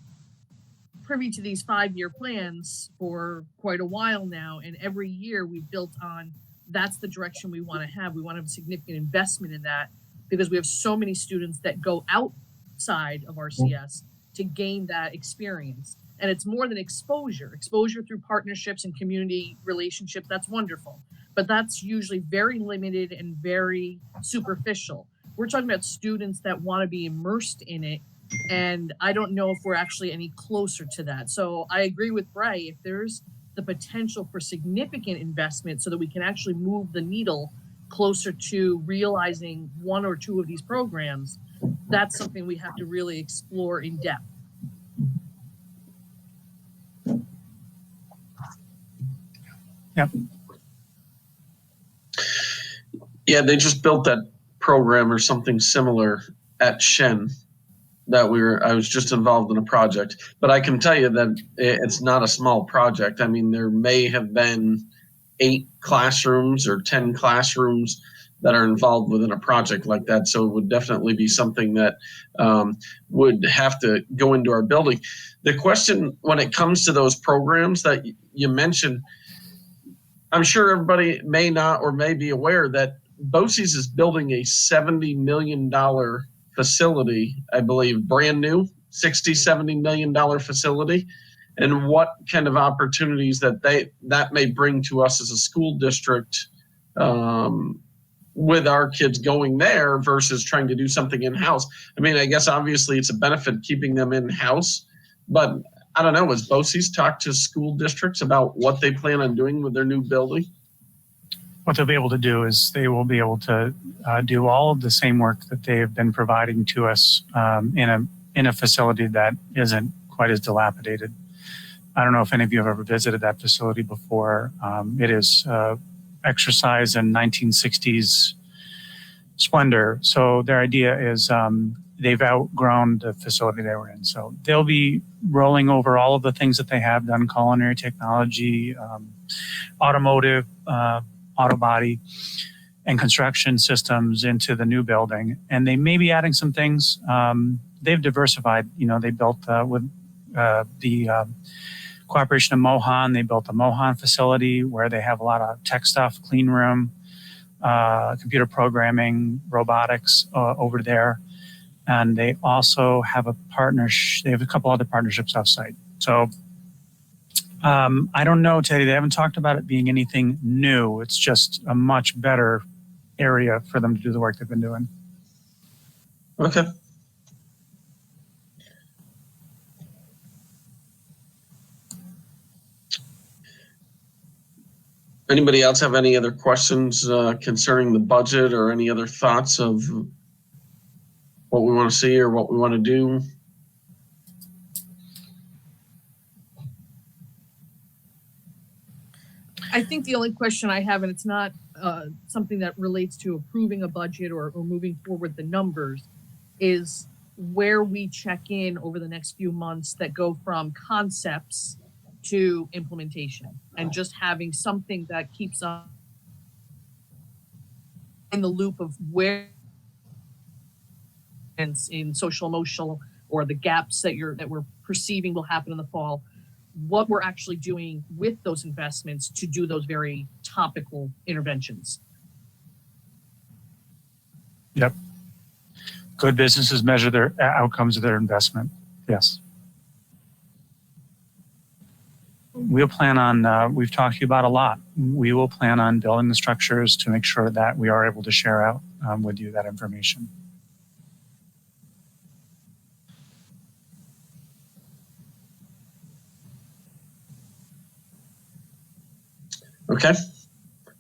privy to these 5-year plans for quite a while now, and every year we've built on that's the direction we want to have. We want to have significant investment in that because we have so many students that go outside of RCS to gain that experience. And it's more than exposure through partnerships and community relationships. That's wonderful, but that's usually very limited and very superficial. We're talking about students that want to be immersed in it. And I don't know if we're actually any closer to that. So I agree with Bray. If there's the potential for significant investment so that we can actually move the needle closer to realizing 1 or 2 of these programs, that's something we have to really explore in depth. Yep. Yeah, they just built that program or something similar at Shen. I was just involved in a project, but I can tell you that it's not a small project. I mean, there may have been 8 classrooms or 10 classrooms that are involved within a project like that. So it would definitely be something that would have to go into our building. The question when it comes to those programs that you mentioned, I'm sure everybody may not or may be aware that BOCES is building a $70 million facility, I believe, brand new, $60-70 million facility, and what kind of opportunities that may bring to us as a school district with our kids going there versus trying to do something in-house. I mean, I guess obviously it's a benefit keeping them in-house, but I don't know, has BOCES talked to school districts about what they plan on doing with their new building? What they'll be able to do is they will be able to do all of the same work that they have been providing to us in a facility that isn't quite as dilapidated. I don't know if any of you have ever visited that facility before. It is exercise in 1960s splendor. So their idea is they've outgrown the facility they were in. So they'll be rolling over all of the things that they have done, culinary technology, automotive, auto body, and construction systems into the new building. And they may be adding some things. They've diversified. They built with the cooperation of Mohan, they built a Mohan facility where they have a lot of tech stuff, clean room, computer programming, robotics over there. And they also have they have a couple other partnerships offsite. So I don't know, Teddy, they haven't talked about it being anything new. It's just a much better area for them to do the work they've been doing. Okay. Anybody else have any other questions concerning the budget or any other thoughts of what we want to see or what we want to do? I think the only question I have, and it's not something that relates to approving a budget or moving forward the numbers, is where we check in over the next few months that go from concepts to implementation, and just having something that keeps us in the loop of where in social emotional or the gaps that we're perceiving will happen in the fall. what we're actually doing with those investments to do those very topical interventions. Yep. Good businesses measure their outcomes of their investment. Yes. We'll plan on, we've talked to you about a lot. We will plan on building the structures to make sure that we are able to share out with you that information. Okay.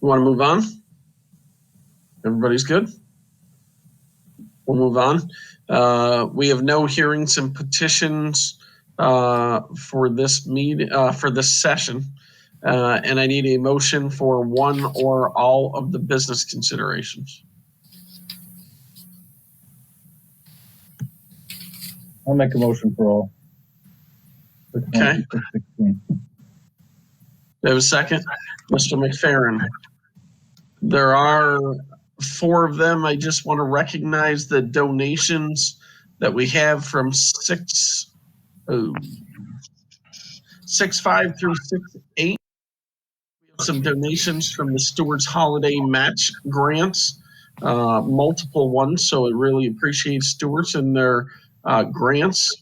We want to move on? Everybody's good? We'll move on. We have no hearings and petitions for this meeting, for this session. And I need a motion for one or all of the business considerations. I'll make a motion for all. Okay. Do I have a second? Mr. McFerrin. There are 4 of them. I just want to recognize the donations that we have from 6-5 through 6-8. We have some donations from the Stewards Holiday Match Grants, multiple ones. So I really appreciate Stewards and their grants.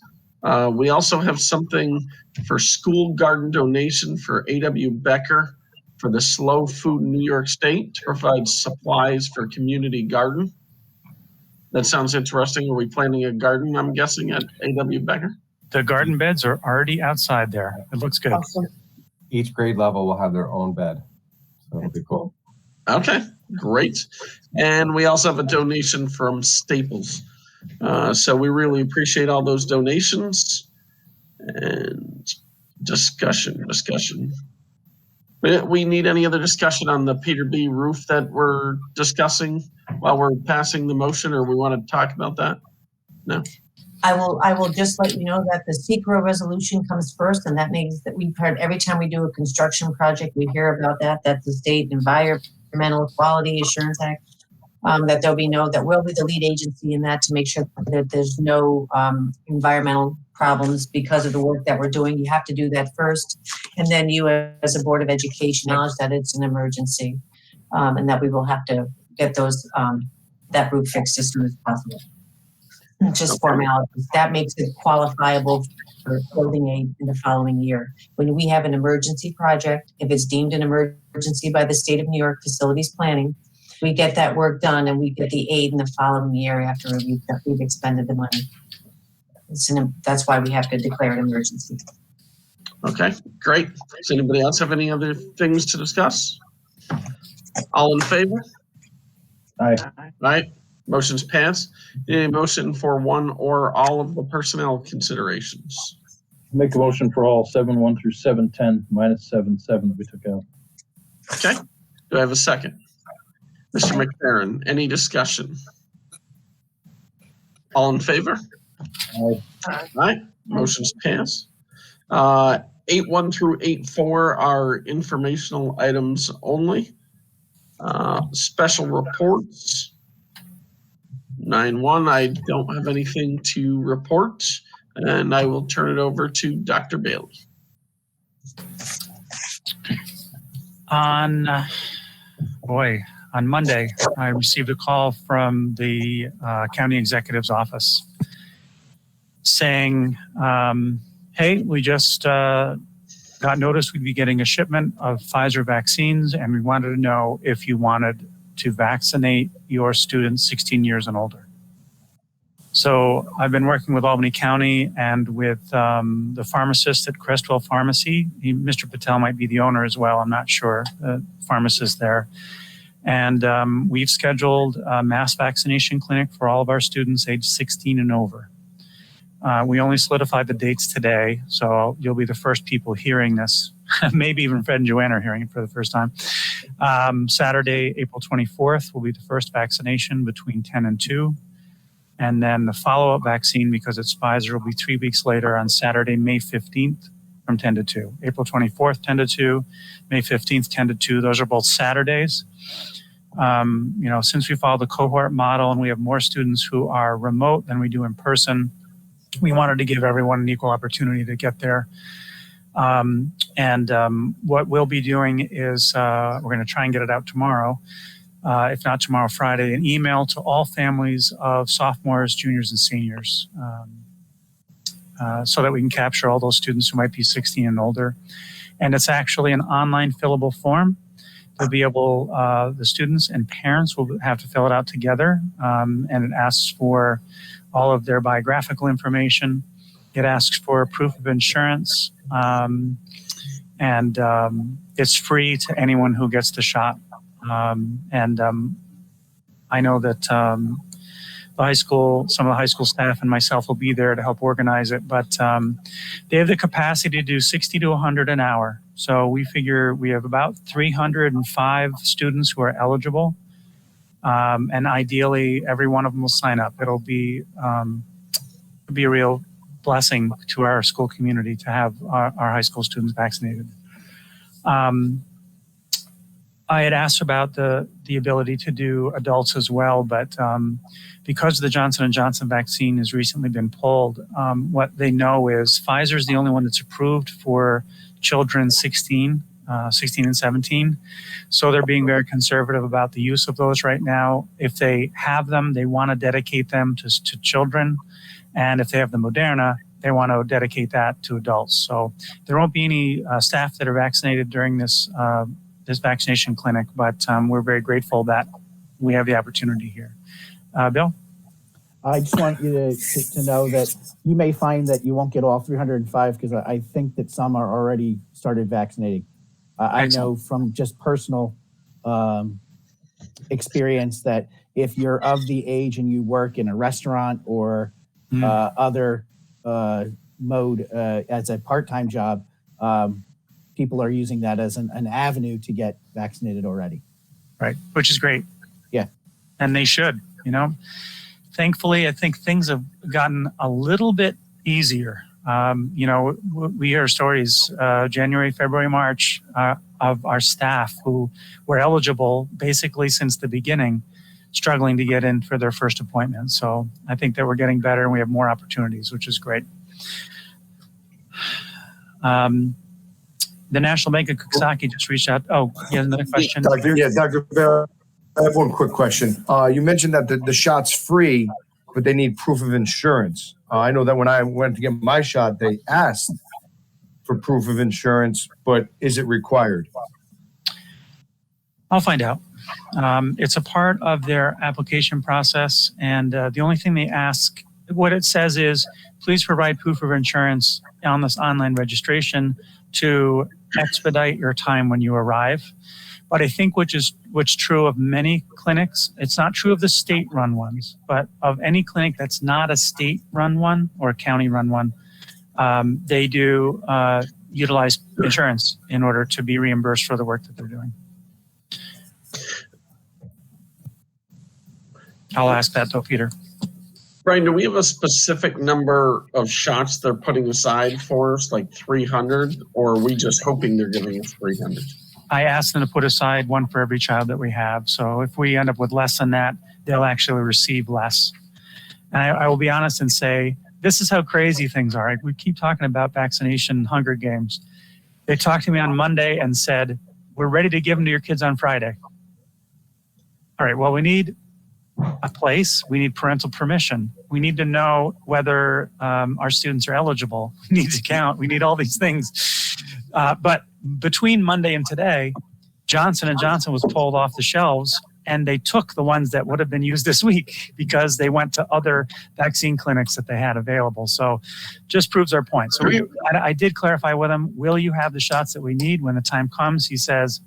We also have something for school garden donation for A.W. Becker for the Slow Food in New York State to provide supplies for community garden. That sounds interesting. Are we planting a garden, I'm guessing, at A.W. Becker? The garden beds are already outside there. It looks good. Awesome. Each grade level will have their own bed. So it'll be cool. Okay, great. And we also have a donation from Staples. So we really appreciate all those donations. And discussion. We need any other discussion on the Peter B. roof that we're discussing while we're passing the motion, or we want to talk about that? No. I will just let you know that the SECRA resolution comes first, and that means that we've heard every time we do a construction project, we hear about that the State Environmental Quality Assurance Act, that there will be the lead agency in that to make sure that there's no environmental problems because of the work that we're doing. You have to do that first, and then you as a Board of Education acknowledge that it's an emergency, and that we will have to get those that roof fixed as soon as possible. Just formalities. That makes it qualifiable for building aid in the following year. When we have an emergency project, if it's deemed an emergency by the State of New York Facilities Planning, we get that work done and we get the aid in the following year after we've expended the money. That's why we have to declare an emergency. Okay, great. Does anybody else have any other things to discuss? All in favor? Aye. Aye. Motion's passed. Any motion for one or all of the personnel considerations? Make a motion for all 7-1 through 7-10 minus 7-7 that we took out. Okay. Do I have a second? Mr. McFerrin, any discussion? All in favor? Aye. All right. Motion's passed. 8-1 through 8-4 are informational items only. Special reports. 9-1, I don't have anything to report, and I will turn it over to Dr. Bailey. On Monday, I received a call from the county executive's office saying, hey, we just got notice we'd be getting a shipment of Pfizer vaccines, and we wanted to know if you wanted to vaccinate your students 16 years and older. So I've been working with Albany County and with the pharmacist at Crestwell Pharmacy. Mr. Patel might be the owner as well, I'm not sure, pharmacist there. And we've scheduled a mass vaccination clinic for all of our students aged 16 and over. We only solidified the dates today, so you'll be the first people hearing this. Maybe even Fred and Joanne are hearing it for the first time. Saturday, April 24th will be the first vaccination between 10 and 2. And then the follow-up vaccine, because it's Pfizer, will be 3 weeks later on Saturday, May 15th from 10 to 2. April 24th, 10 to 2. May 15th, 10 to 2. Those are both Saturdays. Since we follow the cohort model and we have more students who are remote than we do in person, we wanted to give everyone an equal opportunity to get there. What we'll be doing is we're going to try and get it out tomorrow, if not tomorrow, Friday, an email to all families of sophomores, juniors, and seniors, so that we can capture all those students who might be 16 and older. And it's actually an online fillable form. They'll be able, the students and parents will have to fill it out together, and it asks for all of their biographical information. It asks for proof of insurance, and it's free to anyone who gets the shot. I know that the high school, some of the high school staff and myself will be there to help organize it, but they have the capacity to do 60 to 100 an hour. So we figure we have about 305 students who are eligible, and ideally every one of them will sign up. It'll be a real blessing to our school community to have our high school students vaccinated. I had asked about the ability to do adults as well, but because the Johnson & Johnson vaccine has recently been pulled, what they know is Pfizer is the only one that's approved for children 16 and 17. So they're being very conservative about the use of those right now. If they have them, they want to dedicate them to children. And if they have the Moderna, they want to dedicate that to adults. So there won't be any staff that are vaccinated during this vaccination clinic, but we're very grateful that we have the opportunity here. Bill? I just want you to know that you may find that you won't get all 305 because I think that some are already started vaccinating. I know from just personal experience that if you're of the age and you work in a restaurant or other mode as a part-time job, people are using that as an avenue to get vaccinated already. Right, which is great. Yeah. And they should, Thankfully, I think things have gotten a little bit easier. We hear stories January, February, March of our staff who were eligible basically since the beginning, struggling to get in for their first appointment. So I think that we're getting better and we have more opportunities, which is great. The National Bank of Coxsackie just reached out. Oh, you have another question? Dr. Bear, I have one quick question. You mentioned that the shot's free, but they need proof of insurance. I know that when I went to get my shot, they asked for proof of insurance, but is it required? I'll find out. It's a part of their application process, and the only thing they ask, what it says is, please provide proof of insurance on this online registration to expedite your time when you arrive. But I think what's true of many clinics, it's not true of the state-run ones, but of any clinic that's not a state-run one or a county-run one, they do utilize insurance in order to be reimbursed for the work that they're doing. I'll ask that though, Peter. Brian, do we have a specific number of shots they're putting aside for us, like 300, or are we just hoping they're giving us 300? I asked them to put aside one for every child that we have. So if we end up with less than that, they'll actually receive less. And I will be honest and say, this is how crazy things are. We keep talking about vaccination, Hunger Games. They talked to me on Monday and said, we're ready to give them to your kids on Friday. All right, well, we need a place. We need parental permission. We need to know whether our students are eligible. We need to count. We need all these things. But between Monday and today, Johnson & Johnson was pulled off the shelves, and they took the ones that would have been used this week because they went to other vaccine clinics that they had available. So just proves our point. So I did clarify with him, will you have the shots that we need when the time comes? He says,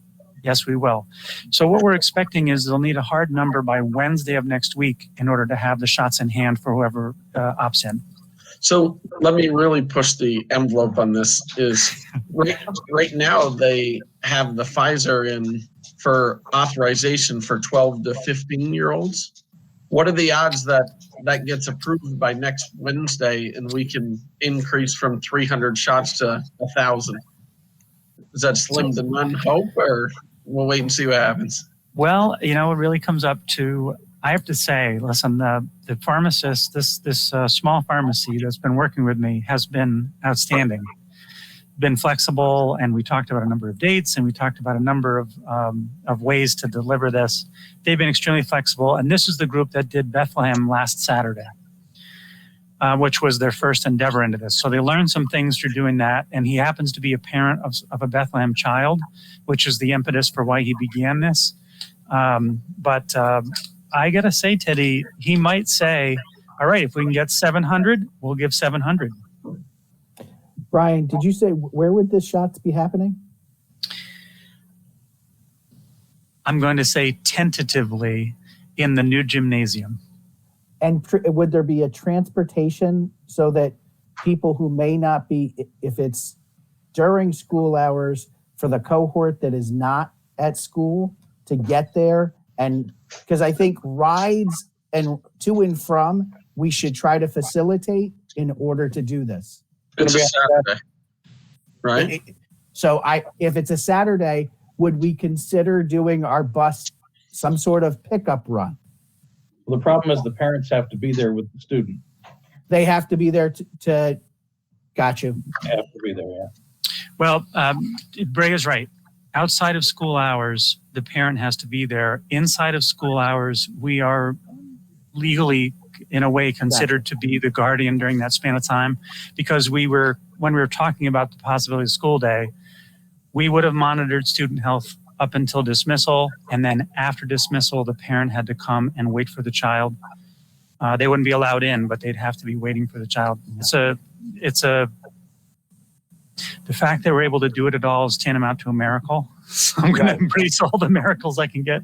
yes, we will. So what we're expecting is they'll need a hard number by Wednesday of next week in order to have the shots in hand for whoever opts in. So let me really push the envelope on this. Is right now they have the Pfizer in for authorization for 12 to 15-year-olds. What are the odds that that gets approved by next Wednesday and we can increase from 300 shots to 1,000? Is that slim to none hope, or we'll wait and see what happens? Well, it really comes up to, I have to say, listen, the pharmacist, this small pharmacy that's been working with me has been outstanding. been flexible, and we talked about a number of dates, and we talked about a number of ways to deliver this. They've been extremely flexible, and this is the group that did Bethlehem last Saturday, which was their first endeavor into this. So they learned some things through doing that, and he happens to be a parent of a Bethlehem child, which is the impetus for why he began this. But I gotta say, Teddy, he might say, all right, if we can get 700, we'll give 700. Brian, did you say where would the shots be happening? I'm going to say tentatively in the new gymnasium. And would there be a transportation so that people who may not be, if it's during school hours for the cohort that is not at school to get there? And because I think rides and to and from, we should try to facilitate in order to do this. It's a Saturday, right? So if it's a Saturday, would we consider doing our bus some sort of pickup run? Well, the problem is the parents have to be there with the student. They have to be there to got you. They have to be there, yeah. Well, Bray is right. Outside of school hours, the parent has to be there. Inside of school hours, we are legally, in a way, considered to be the guardian during that span of time, because when we were talking about the possibility of school day, we would have monitored student health up until dismissal, and then after dismissal, the parent had to come and wait for the child. They wouldn't be allowed in, but they'd have to be waiting for the child. The fact that we're able to do it at all is tantamount to a miracle. So I'm going to embrace all the miracles I can get.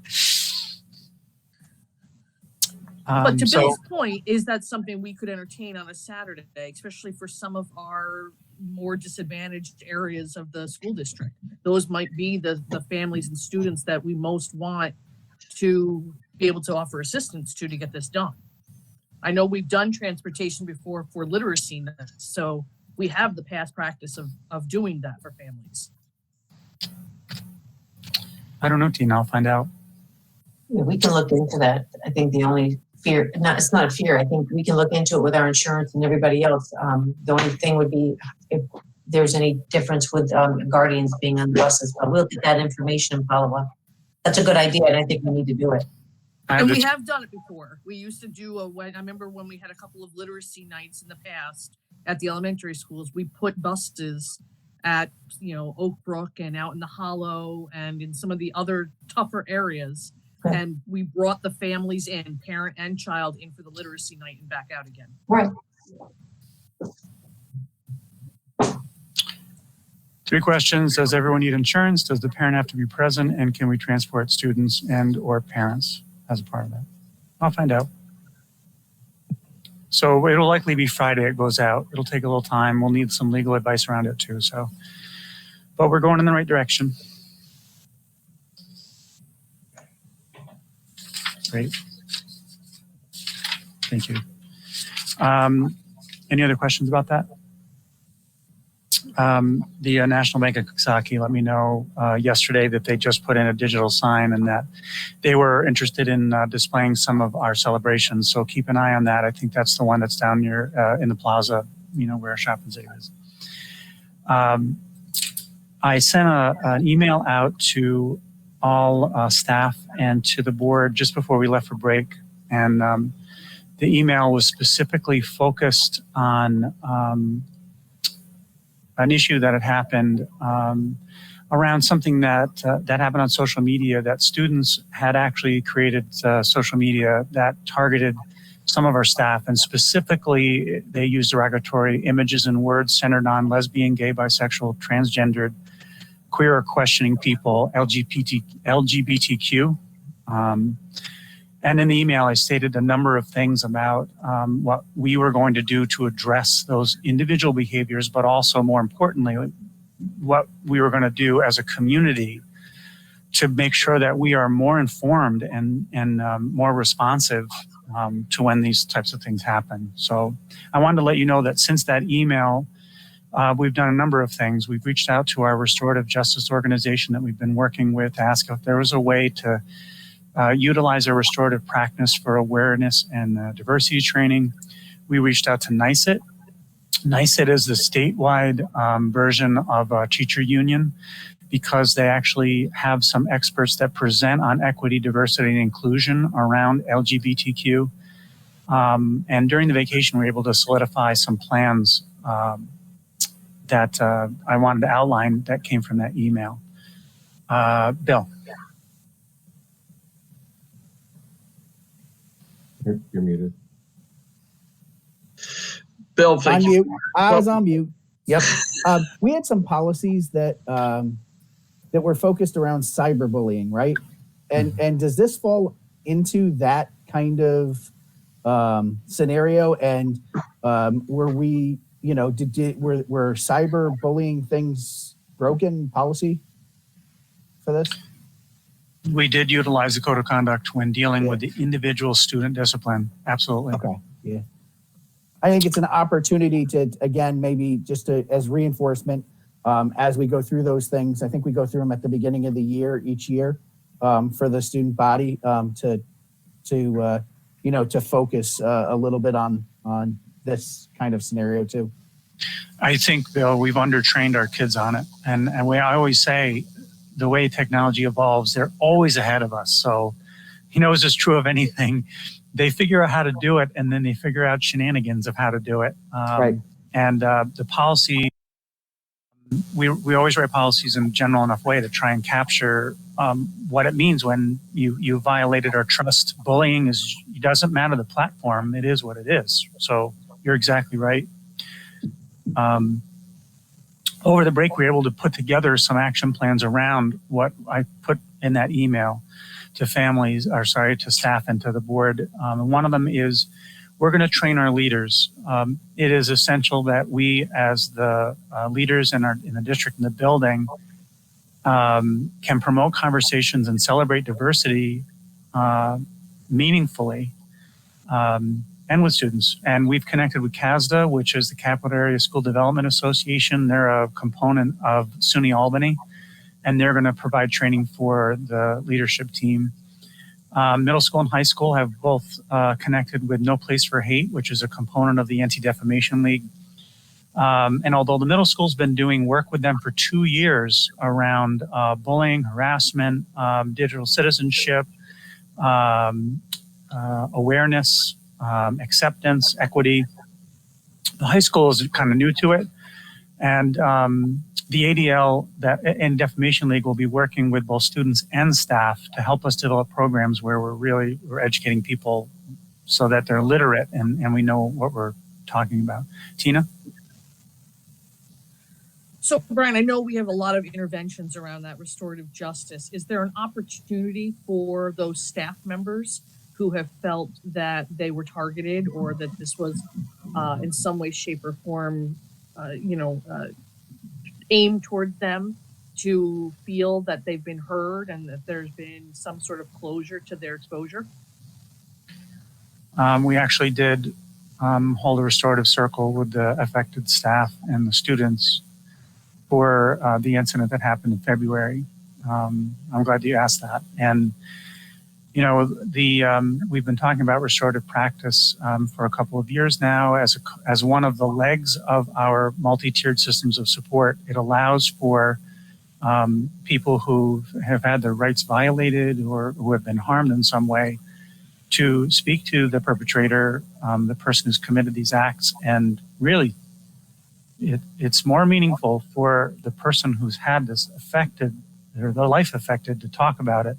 But to Bill's point, is that something we could entertain on a Saturday, especially for some of our more disadvantaged areas of the school district? Those might be the families and students that we most want to be able to offer assistance to get this done. I know we've done transportation before for literacy nights, so we have the past practice of doing that for families. I don't know, Tina, I'll find out. Yeah, we can look into that. I think the only fear, it's not a fear. I think we can look into it with our insurance and everybody else. The only thing would be if there's any difference with guardians being on the buses. But we'll get that information and follow up. That's a good idea, and I think we need to do it. And we have done it before. We used to do I remember when we had a couple of literacy nights in the past at the elementary schools, we put buses at, Oak Brook and out in the Hollow and in some of the other tougher areas. Okay. And we brought the families in, parent and child, in for the literacy night and back out again. Right. 3 questions. Does everyone need insurance? Does the parent have to be present? And can we transport students and or parents as a part of that? I'll find out. So it'll likely be Friday it goes out. It'll take a little time. We'll need some legal advice around it too. But we're going in the right direction. Great. Thank you. Any other questions about that? The National Bank of Coxsackie let me know yesterday that they just put in a digital sign and that they were interested in displaying some of our celebrations. So keep an eye on that. I think that's the one that's down near in the plaza, where Shop and Save is. I sent an email out to all staff and to the board just before we left for break. And the email was specifically focused on an issue that had happened around something that happened on social media, that students had actually created social media that targeted some of our staff, and specifically they used derogatory images and words centered on lesbian, gay, bisexual, transgendered, queer or questioning people, LGBTQ. And in the email, I stated a number of things about what we were going to do to address those individual behaviors, but also more importantly, what we were going to do as a community to make sure that we are more informed and more responsive to when these types of things happen. So I wanted to let you know that since that email, we've done a number of things. We've reached out to our Restorative Justice organization that we've been working with to ask if there was a way to utilize a restorative practice for awareness and diversity training. We reached out to NICET NICET is the statewide version of a teacher union, because they actually have some experts that present on equity, diversity, and inclusion around LGBTQ. And during the vacation, we were able to solidify some plans that I wanted to outline that came from that email. Bill. You're muted. Bill, thank On you. mute. I was on mute. Yep. We had some policies that that were focused around cyberbullying, right? And does this fall into that kind of scenario? And were we, were cyberbullying things broken policy for this? We did utilize the code of conduct when dealing with the individual student discipline. Absolutely. Okay. Yeah. I think it's an opportunity to, again, maybe just as reinforcement as we go through those things. I think we go through them at the beginning of the year, each year, for the student body to focus a little bit on this kind of scenario too. I think, Bill, we've undertrained our kids on it. And I always say, the way technology evolves, they're always ahead of us. So, as is true of anything, they figure out how to do it, and then they figure out shenanigans of how to do it. Right. And the policy, we always write policies in a general enough way to try and capture what it means when you violated our trust. Bullying it doesn't matter the platform, it is what it is. So you're exactly right. Over the break, we were able to put together some action plans around what I put in that email to to staff and to the board. And one of them is we're going to train our leaders. It is essential that we, as the leaders in the district, in the building, can promote conversations and celebrate diversity meaningfully and with students. And we've connected with CASDA, which is the Capital Area School Development Association. They're a component of SUNY Albany, and they're going to provide training for the leadership team. Middle school and high school have both connected with No Place for Hate, which is a component of the Anti-Defamation League. And although the middle school's been doing work with them for 2 years around bullying, harassment, digital citizenship, awareness, acceptance, equity, the high school is kind of new to it. And the ADL and Defamation League will be working with both students and staff to help us develop programs where we're educating people so that they're literate and we know what we're talking about. Tina? So, Brian, I know we have a lot of interventions around that restorative justice. Is there an opportunity for those staff members who have felt that they were targeted or that this was in some way, shape, or form, aimed towards them to feel that they've been heard and that there's been some sort of closure to their exposure? We actually did hold a restorative circle with the affected staff and the students for the incident that happened in February. I'm glad you asked that. And we've been talking about restorative practice for a couple of years now as one of the legs of our multi-tiered systems of support. It allows for people who have had their rights violated or who have been harmed in some way to speak to the perpetrator, the person who's committed these acts. And really, it's more meaningful for the person who's had this affected, or their life affected, to talk about it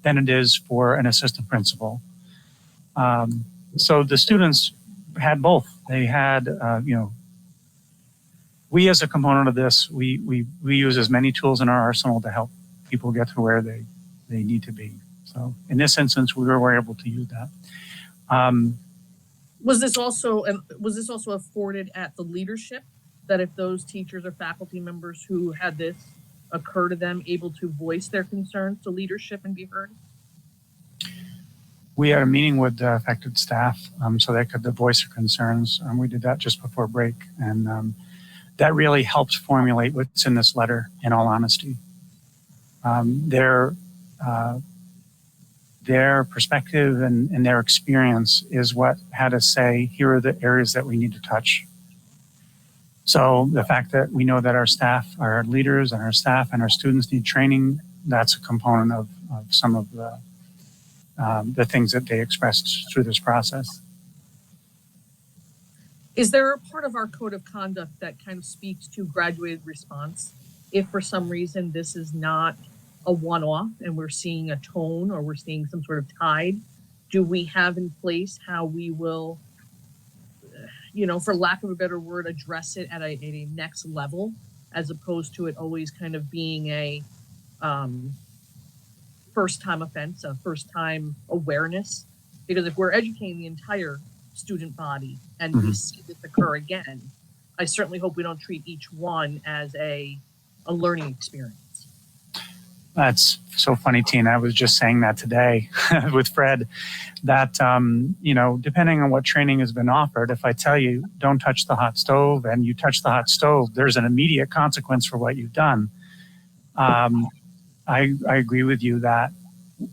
than it is for an assistant principal. So the students had both. They had, we as a component of this, we use as many tools in our arsenal to help people get to where they need to be. So in this instance, we were able to use that. Was this also afforded at the leadership, that if those teachers or faculty members who had this occur to them able to voice their concerns to leadership and be heard? We had a meeting with the affected staff so they could voice their concerns. We did that just before break. And that really helped formulate what's in this letter, in all honesty. Their perspective and their experience is what had us say, here are the areas that we need to touch. So the fact that we know that our staff, our leaders and our staff and our students need training, that's a component of some of the things that they expressed through this process. Is there a part of our code of conduct that kind of speaks to graduated response? If for some reason this is not a one-off and we're seeing a tone or we're seeing some sort of tide, do we have in place how we will, for lack of a better word, address it at a next level, as opposed to it always kind of being a first-time offense, a first-time awareness? Because if we're educating the entire student body and we see this occur again, I certainly hope we don't treat each one as a learning experience. That's so funny, Tina. I was just saying that today with Fred, that, depending on what training has been offered, if I tell you don't touch the hot stove and you touch the hot stove, there's an immediate consequence for what you've done. I agree with you that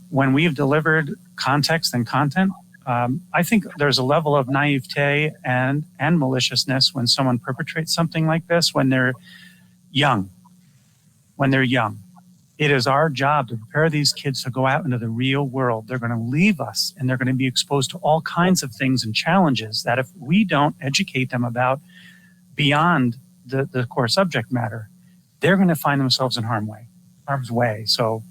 when we've delivered context and content, I think there's a level of naivete and maliciousness when someone perpetrates something like this when they're young. It is our job to prepare these kids to go out into the real world. They're going to leave us and they're going to be exposed to all kinds of things and challenges that if we don't educate them about beyond the core subject matter, they're going to find themselves in harm's way. So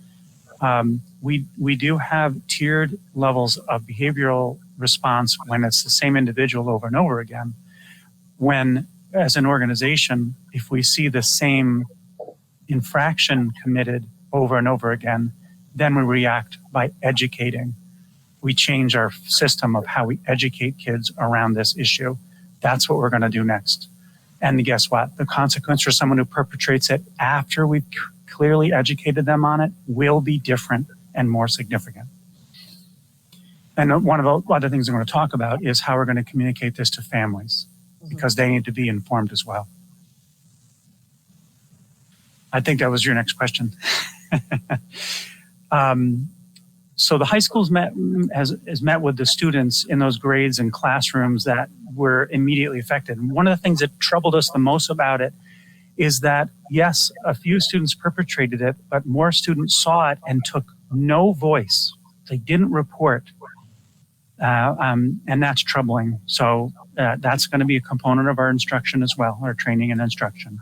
we do have tiered levels of behavioral response when it's the same individual over and over again. When, as an organization, if we see the same infraction committed over and over again, then we react by educating. We change our system of how we educate kids around this issue. That's what we're going to do next. And guess what? The consequence for someone who perpetrates it after we've clearly educated them on it will be different and more significant. And one of the other things I'm going to talk about is how we're going to communicate this to families, because they need to be informed as well. I think that was your next question. So the high schools has met with the students in those grades and classrooms that were immediately affected. And one of the things that troubled us the most about it is that, yes, a few students perpetrated it, but more students saw it and took no voice. They didn't report. And that's troubling. So that's going to be a component of our instruction as well, our training and instruction.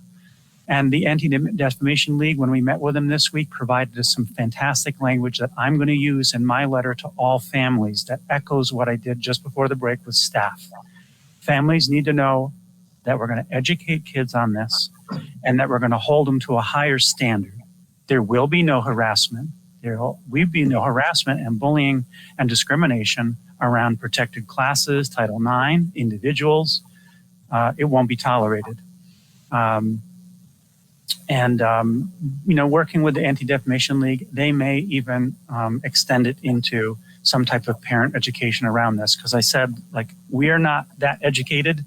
And the Anti-Defamation League, when we met with them this week, provided us some fantastic language that I'm going to use in my letter to all families that echoes what I did just before the break with staff. Families need to know that we're going to educate kids on this and that we're going to hold them to a higher standard. There will be no harassment. There will be no harassment and bullying and discrimination around protected classes, Title IX, individuals. It won't be tolerated. Working with the Anti-Defamation League, they may even extend it into some type of parent education around this. Because I said, we are not that educated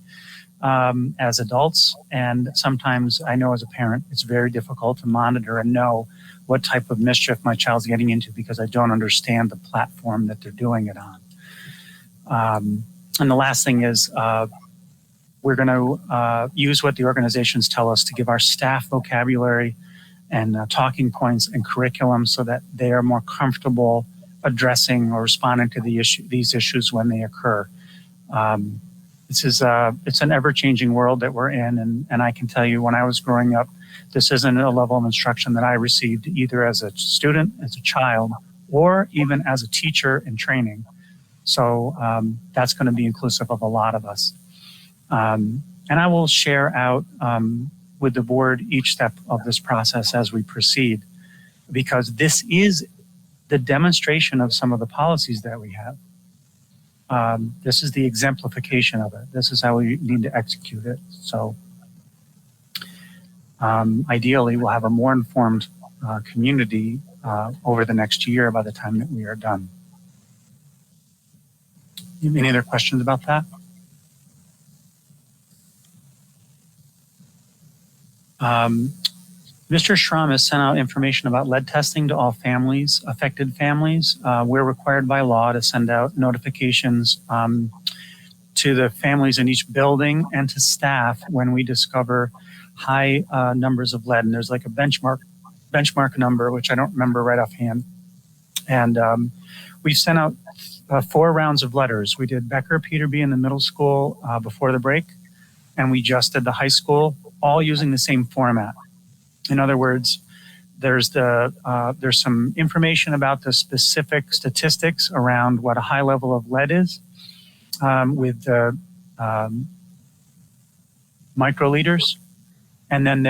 as adults. And sometimes I know as a parent, it's very difficult to monitor and know what type of mischief my child's getting into because I don't understand the platform that they're doing it on. And the last thing is, we're going to use what the organizations tell us to give our staff vocabulary and talking points and curriculum so that they are more comfortable addressing or responding to these issues when they occur. It's an ever-changing world that we're in, and I can tell you when I was growing up, this isn't a level of instruction that I received either as a student, as a child, or even as a teacher in training. So that's going to be inclusive of a lot of us. And I will share out with the board each step of this process as we proceed, because this is the demonstration of some of the policies that we have. This is the exemplification of it. This is how we need to execute it. So ideally, we'll have a more informed community over the next year by the time that we are done. Any other questions about that? Mr. Schramm has sent out information about lead testing to all families, affected families. We're required by law to send out notifications to the families in each building and to staff when we discover high numbers of lead. And there's like a benchmark number, which I don't remember right offhand. And we've sent out 4 rounds of letters. We did Becker, Peterby in the middle school before the break, and we just did the high school, all using the same format. In other words, there's some information about the specific statistics around what a high level of lead is with the microliters. And then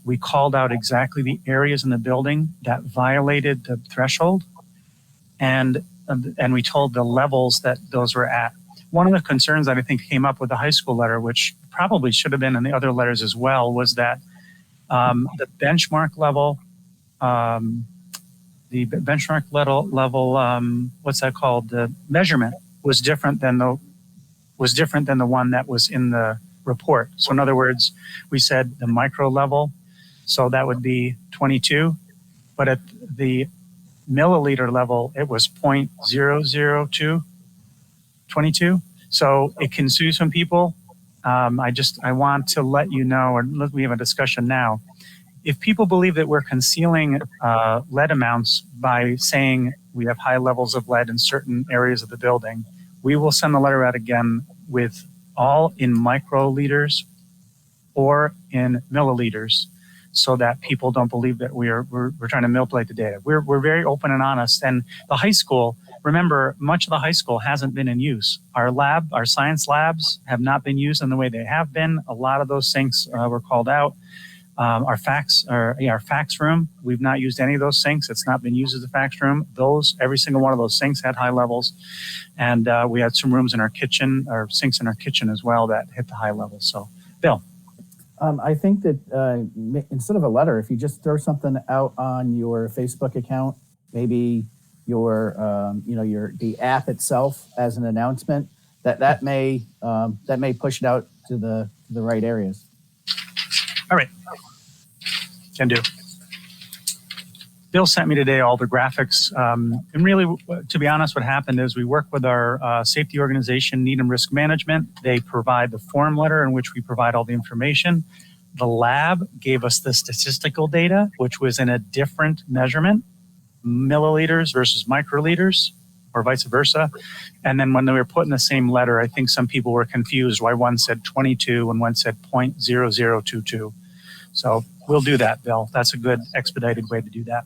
we called out exactly the areas in the building that violated the threshold. And we told the levels that those were at. One of the concerns that I think came up with the high school letter, which probably should have been in the other letters as well, was that the benchmark level, what's that called? The measurement was different than the one that was in the report. So in other words, we said the micro level, so that would be 22, but at the milliliter level, it was 0.002, 22. So it can sue some people. I want to let you know, or we have a discussion now. If people believe that we're concealing lead amounts by saying we have high levels of lead in certain areas of the building, we will send the letter out again with all in microliters or in milliliters, so that people don't believe that we're trying to manipulate the data. We're very open and honest. And the high school, remember, much of the high school hasn't been in use. Our science labs have not been used in the way they have been. A lot of those sinks were called out. Our fax room, we've not used any of those sinks. It's not been used as a fax room. Every single one of those sinks had high levels. And we had some rooms in our kitchen, or sinks in our kitchen as well, that hit the high levels. So, Bill. I think that instead of a letter, if you just throw something out on your Facebook account, maybe the app itself as an announcement, that may push it out to the right areas. All right, can do. Bill sent me today all the graphics. And really, to be honest, what happened is we work with our safety organization, Needham Risk Management. They provide the form letter in which we provide all the information. The lab gave us the statistical data, which was in a different measurement, milliliters versus microliters, or vice versa. And then when they were put in the same letter, I think some people were confused why one said 22 and one said 0.0022. So we'll do that, Bill. That's a good expedited way to do that.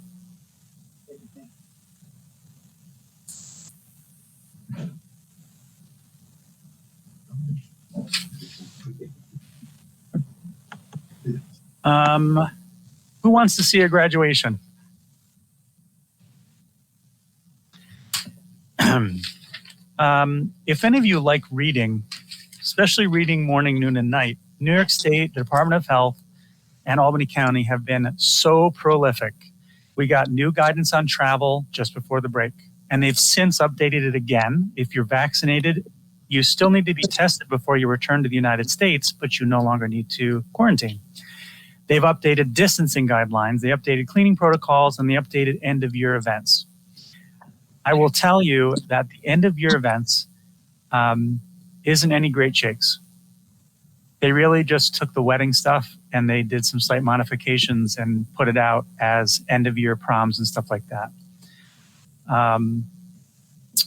Who wants to see a graduation? If any of you like reading, especially reading morning, noon, and night, New York State, the Department of Health, and Albany County have been so prolific. We got new guidance on travel just before the break, and they've since updated it again. If you're vaccinated, you still need to be tested before you return to the United States, but you no longer need to quarantine. They've updated distancing guidelines, they updated cleaning protocols, and they updated end-of-year events. I will tell you that the end-of-year events isn't any great shakes. They really just took the wedding stuff and they did some slight modifications and put it out as end-of-year proms and stuff like that.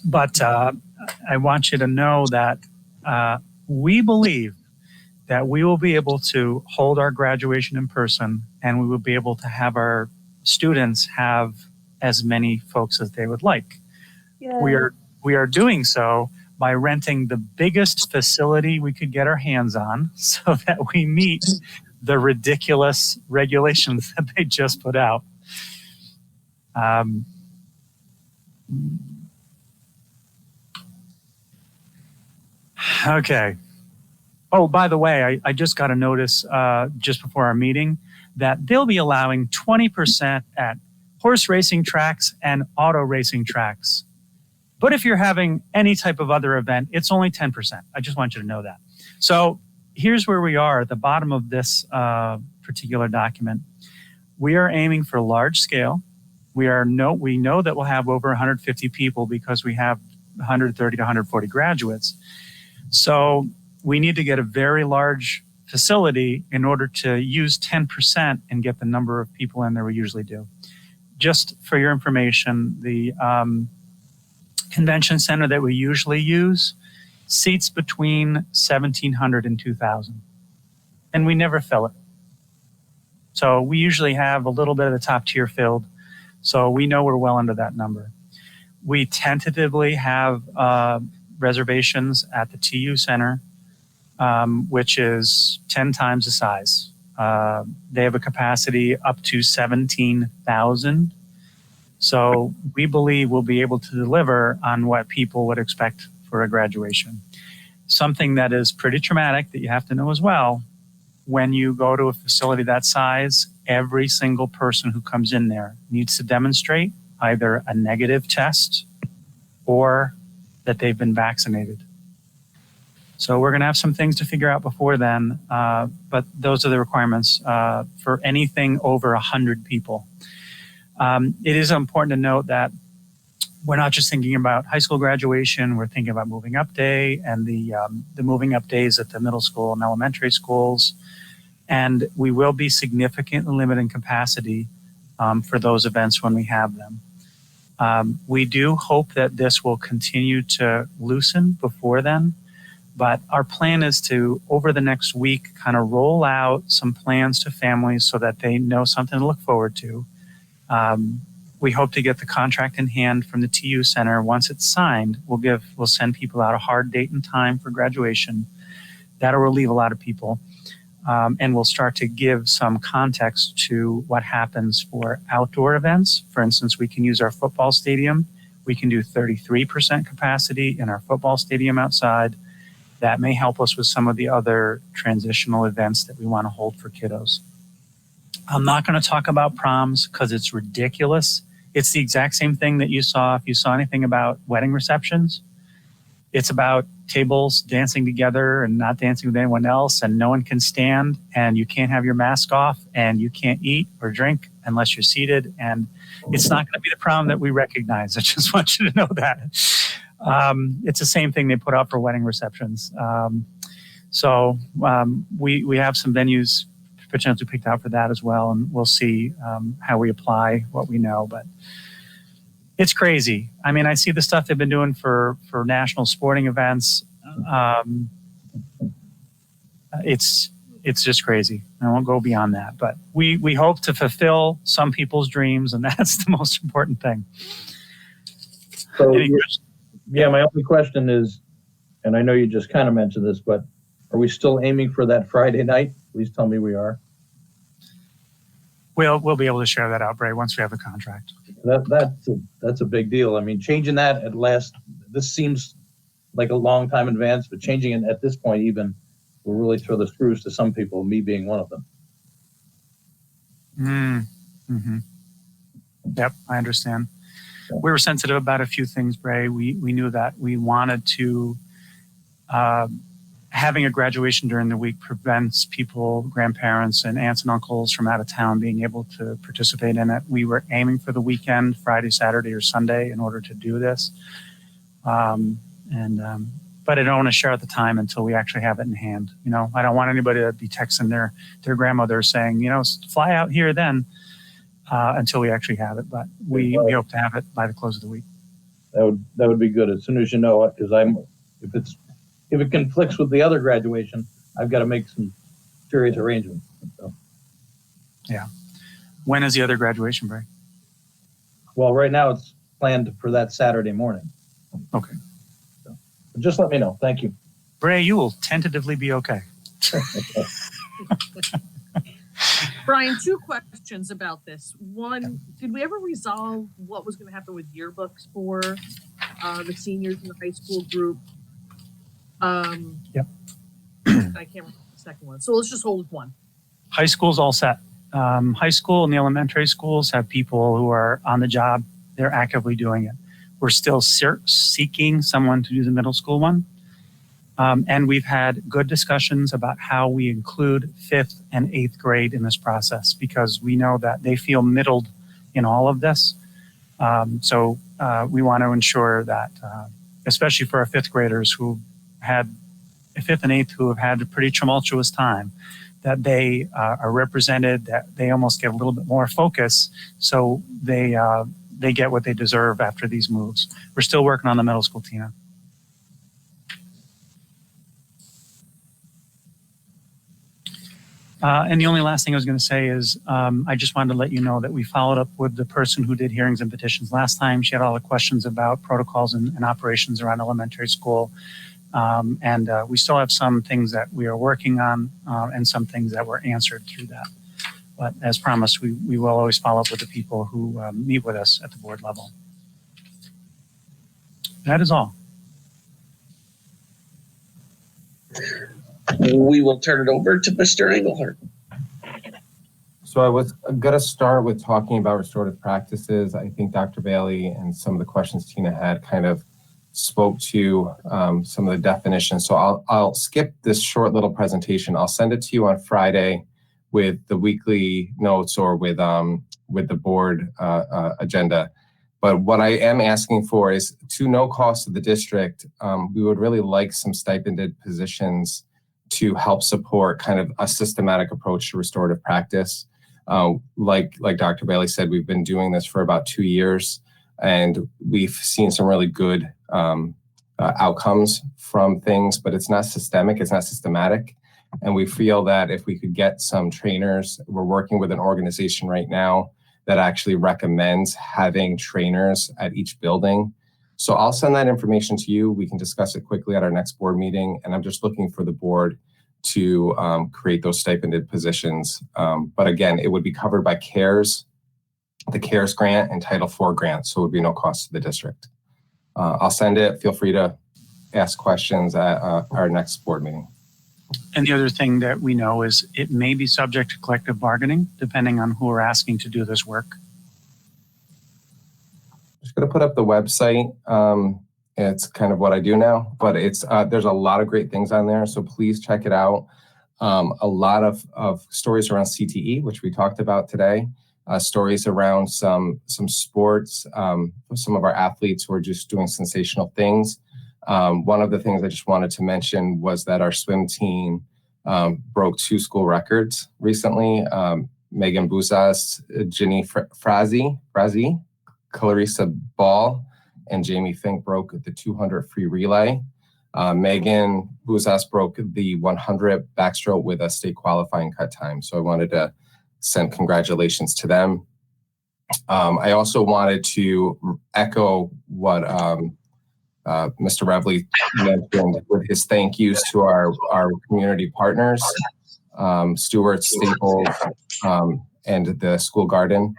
But I want you to know that we believe that we will be able to hold our graduation in person, and we will be able to have our students have as many folks as they would like. Yay. We are doing so by renting the biggest facility we could get our hands on so that we meet the ridiculous regulations that they just put out. Okay. Oh, by the way, I just got a notice just before our meeting that they'll be allowing 20% at horse racing tracks and auto racing tracks. But if you're having any type of other event, it's only 10%. I just want you to know that. So here's where we are at the bottom of this particular document. We are aiming for large scale. We know that we'll have over 150 people because we have 130 to 140 graduates. So we need to get a very large facility in order to use 10% and get the number of people in there we usually do. Just for your information, the convention center that we usually use seats between 1,700 and 2,000, and we never fill it. So we usually have a little bit of the top tier filled, so we know we're well under that number. We tentatively have reservations at the TU Center, which is 10 times the size. They have a capacity up to 17,000. So we believe we'll be able to deliver on what people would expect for a graduation. Something that is pretty traumatic that you have to know as well, when you go to a facility that size, every single person who comes in there needs to demonstrate either a negative test or that they've been vaccinated. So we're going to have some things to figure out before then, but those are the requirements for anything over 100 people. It is important to note that we're not just thinking about high school graduation, we're thinking about moving up day and the moving up days at the middle school and elementary schools. And we will be significantly limiting capacity for those events when we have them. We do hope that this will continue to loosen before then, but our plan is to, over the next week, kind of roll out some plans to families so that they know something to look forward to. We hope to get the contract in hand from the TU Center. Once it's signed, we'll send people out a hard date and time for graduation. That'll relieve a lot of people. And we'll start to give some context to what happens for outdoor events. For instance, we can use our football stadium. We can do 33% capacity in our football stadium outside. That may help us with some of the other transitional events that we want to hold for kiddos. I'm not going to talk about proms because it's ridiculous. It's the exact same thing that you saw if you saw anything about wedding receptions. It's about tables dancing together and not dancing with anyone else, and no one can stand, and you can't have your mask off, and you can't eat or drink unless you're seated. And it's not going to be the prom that we recognize. I just want you to know that. It's the same thing they put out for wedding receptions. So we have some venues potentially picked out for that as well, and we'll see how we apply what we know. But it's crazy. I mean, I see the stuff they've been doing for national sporting events. It's just crazy. I won't go beyond that, but we hope to fulfill some people's dreams, and that's the most important thing. So, yeah, my only question is, and I know you just kind of mentioned this, but are we still aiming for that Friday night? Please tell me we are. We'll be able to share that out, Bray, once we have the contract. That's a big deal. I mean, changing that at last, this seems like a long time in advance, but changing it at this point even will really throw the screws to some people, me being one of them. Mm-hmm. Yep, I understand. Yeah. We were sensitive about a few things, Bray. We knew that we wanted to, having a graduation during the week prevents people, grandparents and aunts and uncles from out of town being able to participate in it. We were aiming for the weekend, Friday, Saturday, or Sunday in order to do this. But I don't want to share at the time until we actually have it in hand. You know, I don't want anybody to be texting their grandmother saying, you know, fly out here then until we actually have it. But we hope to have it by the close of the week. That would be good as soon as you know it, because if it conflicts with the other graduation, I've got to make some serious arrangements. So. Yeah. When is the other graduation, Bray? Well, right now it's planned for that Saturday morning. Okay. So, just let me know. Thank you. Bray, you will tentatively be okay. Brian, two questions about this. One, did we ever resolve what was going to happen with yearbooks for the seniors in the high school group? Yep. I can't remember the second one. So let's just hold with one. High school's all set. High school and the elementary schools have people who are on the job. They're actively doing it. We're still seeking someone to do the middle school one. And we've had good discussions about how we include 5th and 8th grade in this process, because we know that they feel middled in all of this. So we want to ensure that, especially for our 5th graders who had fifth and eighth who have had a pretty tumultuous time, that they are represented, that they almost get a little bit more focus, so they get what they deserve after these moves. We're still working on the middle school, Tina. And the only last thing I was going to say is I just wanted to let you know that we followed up with the person who did hearings and petitions last time. She had all the questions about protocols and operations around elementary school. And we still have some things that we are working on and some things that were answered through that. But as promised, we will always follow up with the people who meet with us at the board level. That is all. We will turn it over to Mr. Engelhardt. So I was going to start with talking about restorative practices. I think Dr. Bailey and some of the questions Tina had kind of spoke to some of the definitions. So I'll skip this short little presentation. I'll send it to you on Friday with the weekly notes or with the board agenda. But what I am asking for is, to no cost to the district, we would really like some stipended positions to help support kind of a systematic approach to restorative practice. Like Dr. Bailey said, we've been doing this for about 2 years, and we've seen some really good outcomes from things, but it's not systemic, it's not systematic. And we feel that if we could get some trainers, we're working with an organization right now that actually recommends having trainers at each building. So I'll send that information to you. We can discuss it quickly at our next board meeting. And I'm just looking for the board to create those stipended positions. But again, it would be covered by CARES, the CARES grant and Title IV grant. So it would be no cost to the district. I'll send it. Feel free to ask questions at our next board meeting. And the other thing that we know is it may be subject to collective bargaining, depending on who we're asking to do this work. Just going to put up the website. It's kind of what I do now, but it's there's a lot of great things on there, so please check it out. A lot of stories around CTE, which we talked about today. Stories around some sports, some of our athletes who are just doing sensational things. One of the things I just wanted to mention was that our swim team broke 2 school records recently. Megan Buzas, Ginny Frazi, Clarissa Ball, and Jamie Fink broke the 200 free relay. Megan Buzas broke the 100 backstroke with a state qualifying cut time. So I wanted to send congratulations to them. I also wanted to echo what Mr. Revley mentioned with his thank yous to our community partners, Stewart, Staples, and the school garden.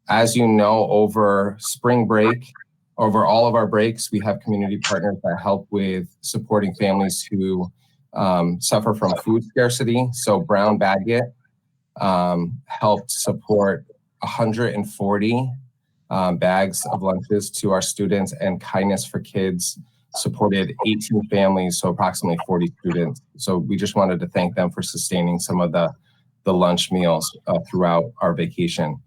As you know, over spring break, over all of our breaks, we have community partners that help with supporting families who suffer from food scarcity. So Brown Baggett helped support 140 bags of lunches to our students, and Kindness for Kids supported 18 families, so approximately 40 students. So we just wanted to thank them for sustaining some of the lunch meals throughout our vacation.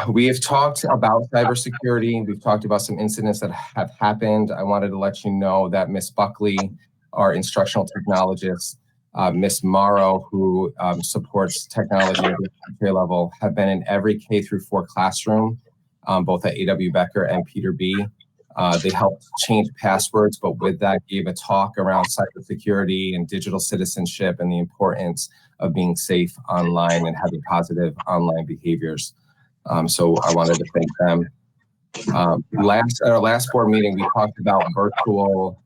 We have talked about cybersecurity. We've talked about some incidents that have happened. I wanted to let you know that Miss Buckley, our instructional technologist, Miss Morrow, who supports technology at the grade level, have been in every K-4 classroom, both at A.W. Becker and Peter B. They helped change passwords, but with that gave a talk around cybersecurity and digital citizenship and the importance of being safe online and having positive online behaviors. So I wanted to thank them. At our last board meeting, we talked about virtual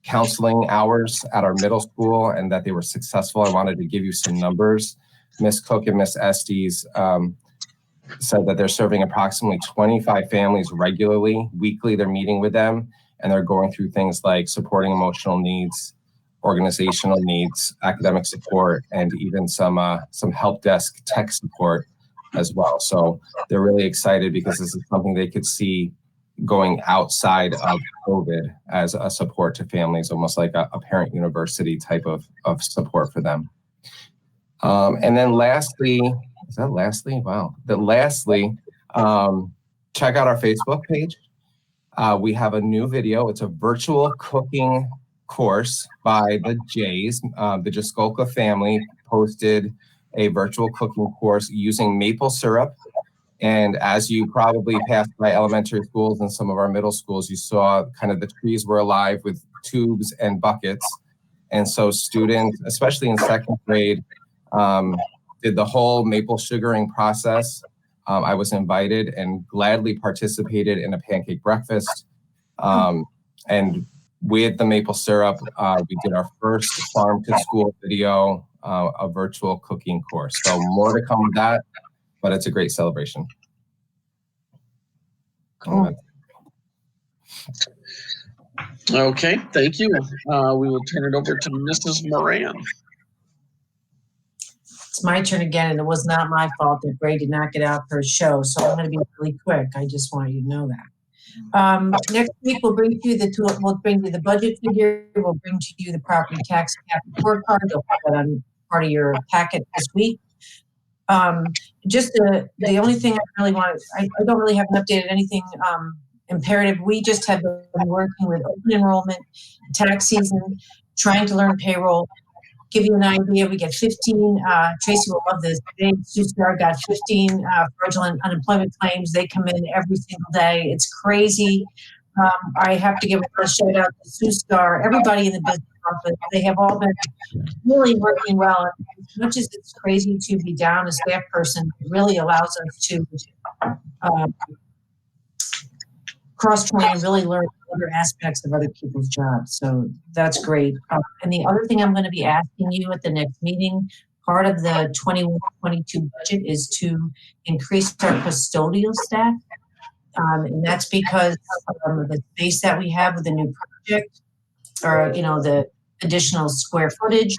counseling hours at our middle school and that they were successful. I wanted to give you some numbers. Ms. Cook and Ms. Estes said that they're serving approximately 25 families regularly. Weekly, they're meeting with them, and they're going through things like supporting emotional needs, organizational needs, academic support, and even some help desk tech support as well. So they're really excited because this is something they could see going outside of COVID as a support to families, almost like a parent university type of support for them. And then lastly, is that lastly? Wow. Lastly, check out our Facebook page. We have a new video. It's a virtual cooking course by the Jays. The Jaskolka family posted a virtual cooking course using maple syrup. And as you probably passed by elementary schools and some of our middle schools, you saw kind of the trees were alive with tubes and buckets. And so students, especially in second grade, did the whole maple sugaring process. I was invited and gladly participated in a pancake breakfast. And with the maple syrup, we did our first farm to school video, a virtual cooking course. So more to come with that, but it's a great celebration. Cool. Okay, thank you. We will turn it over to Mrs. Moran. It's my turn again, and it was not my fault that Ray did not get out for a show, so I'm going to be really quick. I just want you to know that. Next week, we'll bring you the budget figure. We'll bring to you the property tax cap report card. You'll put that on part of your packet this week. Just the only thing I really want, I don't really have an update on anything imperative. We just have been working with open enrollment, tax season, trying to learn payroll. Give you an idea, we get 15, Tracy will love this, today SUSTAR got 15 fraudulent unemployment claims. They come in every single day. It's crazy. I have to give a shout out to SUSTAR, everybody in the business office. They have all been really working well. As much as it's crazy to be down a staff person, it really allows us to cross-train and really learn other aspects of other people's jobs. So that's great. And the other thing I'm going to be asking you at the next meeting, part of the 21-22 budget is to increase our custodial staff. And that's because of the space that we have with the new project, or, the additional square footage.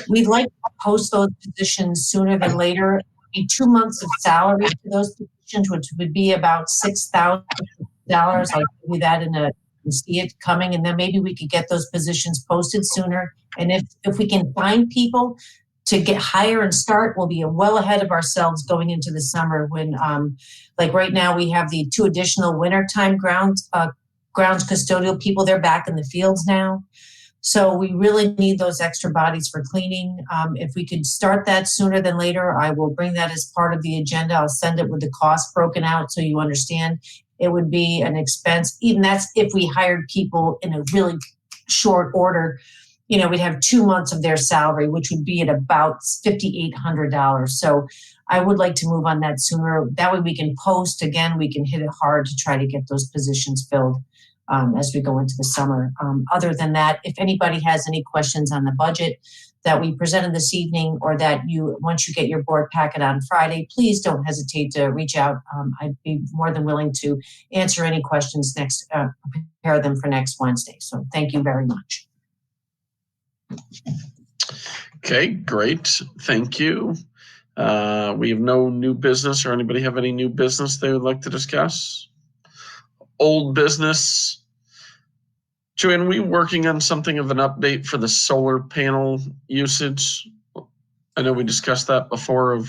We'd like to post those positions sooner than later. 2 months of salary for those positions, which would be about $6,000. I'll give you that and see it coming, and then maybe we could get those positions posted sooner. And if we can find people to get hire and start, we'll be well ahead of ourselves going into the summer when, like right now, we have the 2 additional wintertime grounds custodial people. They're back in the fields now. So we really need those extra bodies for cleaning. If we could start that sooner than later, I will bring that as part of the agenda. I'll send it with the cost broken out so you understand. It would be an expense. Even that's if we hired people in a really short order. We'd have 2 months of their salary, which would be at about $5,800. So I would like to move on that sooner. That way we can post. Again, we can hit it hard to try to get those positions filled as we go into the summer. Other than that, if anybody has any questions on the budget that we presented this evening, or that once you get your board packet on Friday, please don't hesitate to reach out. I'd be more than willing to answer any questions prepare them for next Wednesday. So thank you very much. Okay, great. Thank you. We have no new business, or anybody have any new business they would like to discuss? Old business. Joanne, we working on something of an update for the solar panel usage? I know we discussed that before.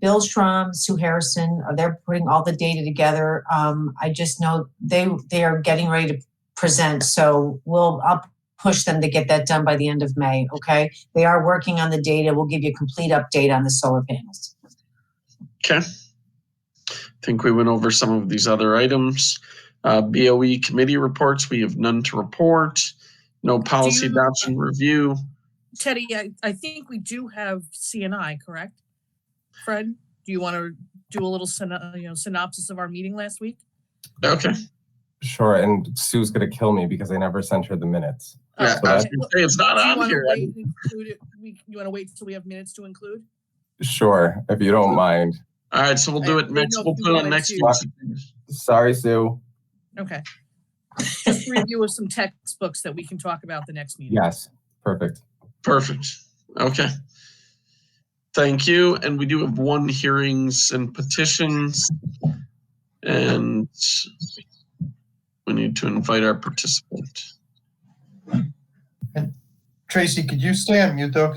Bill Schramm, Sue Harrison, they're putting all the data together. I just know they are getting ready to present, so I'll push them to get that done by the end of May. Okay, they are working on the data. We'll give you a complete update on the solar panels. Okay. I think we went over some of these other items. BOE committee reports, we have none to report. No policy adoption review. Teddy, I think we do have CNI, correct? Fred, do you want to do a little synopsis of our meeting last week? Okay. Sure, and Sue's going to kill me because I never sent her the minutes. Yeah, So it's not on here. You want to wait until we have minutes to include? Sure, if you don't mind. All right, so we'll do it next. We'll put it on next week. Sorry, Sue. Okay. Just a review of some textbooks that we can talk about the next meeting. Yes, perfect. Perfect. Okay. Thank you. And we do have 1 hearings and petitions. And we need to invite our participant. And Tracy, could you stay on mute though?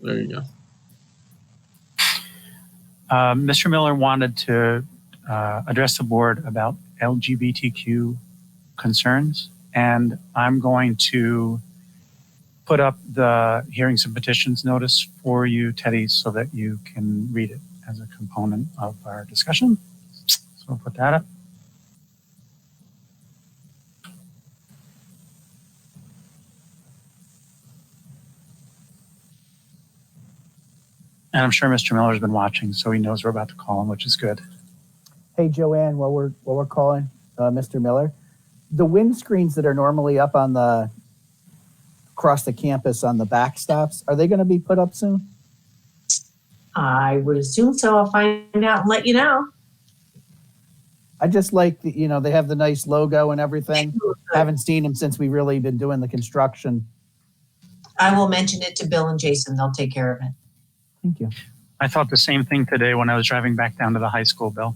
There you go. Mr. Miller wanted to address the board about LGBTQ concerns. And I'm going to put up the hearings and petitions notice for you, Teddy, so that you can read it as a component of our discussion. So we'll put that up. And I'm sure Mr. Miller's been watching, so he knows we're about to call him, which is good. Hey, Joanne, while we're calling Mr. Miller, the windscreens that are normally up on the across the campus on the backstops, are they going to be put up soon? I would assume so. I'll find out and let you know. I just like the, they have the nice logo and everything. Haven't seen them since we've really been doing the construction. I will mention it to Bill and Jason. They'll take care of it. Thank you. I thought the same thing today when I was driving back down to the high school, Bill.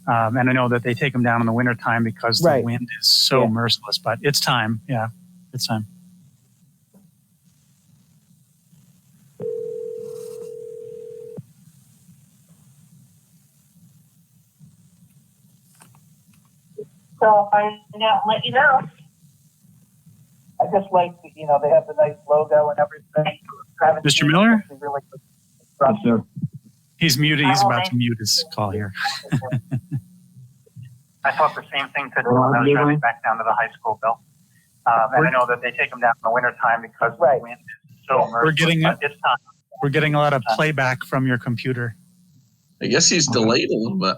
And I know that they take them down in the wintertime because the wind is so merciless, but it's time. Yeah, it's time. So I'll find out and let you know. I just like, they have the nice logo and everything. Mr. Miller? Yes, sir. He's muted. He's about to mute his call here. I thought the same thing today when I was driving back down to the high school, Bill. And I know that they take them down in the wintertime because the wind is so merciless. We're getting a lot of playback from your computer. I guess he's delayed a little bit.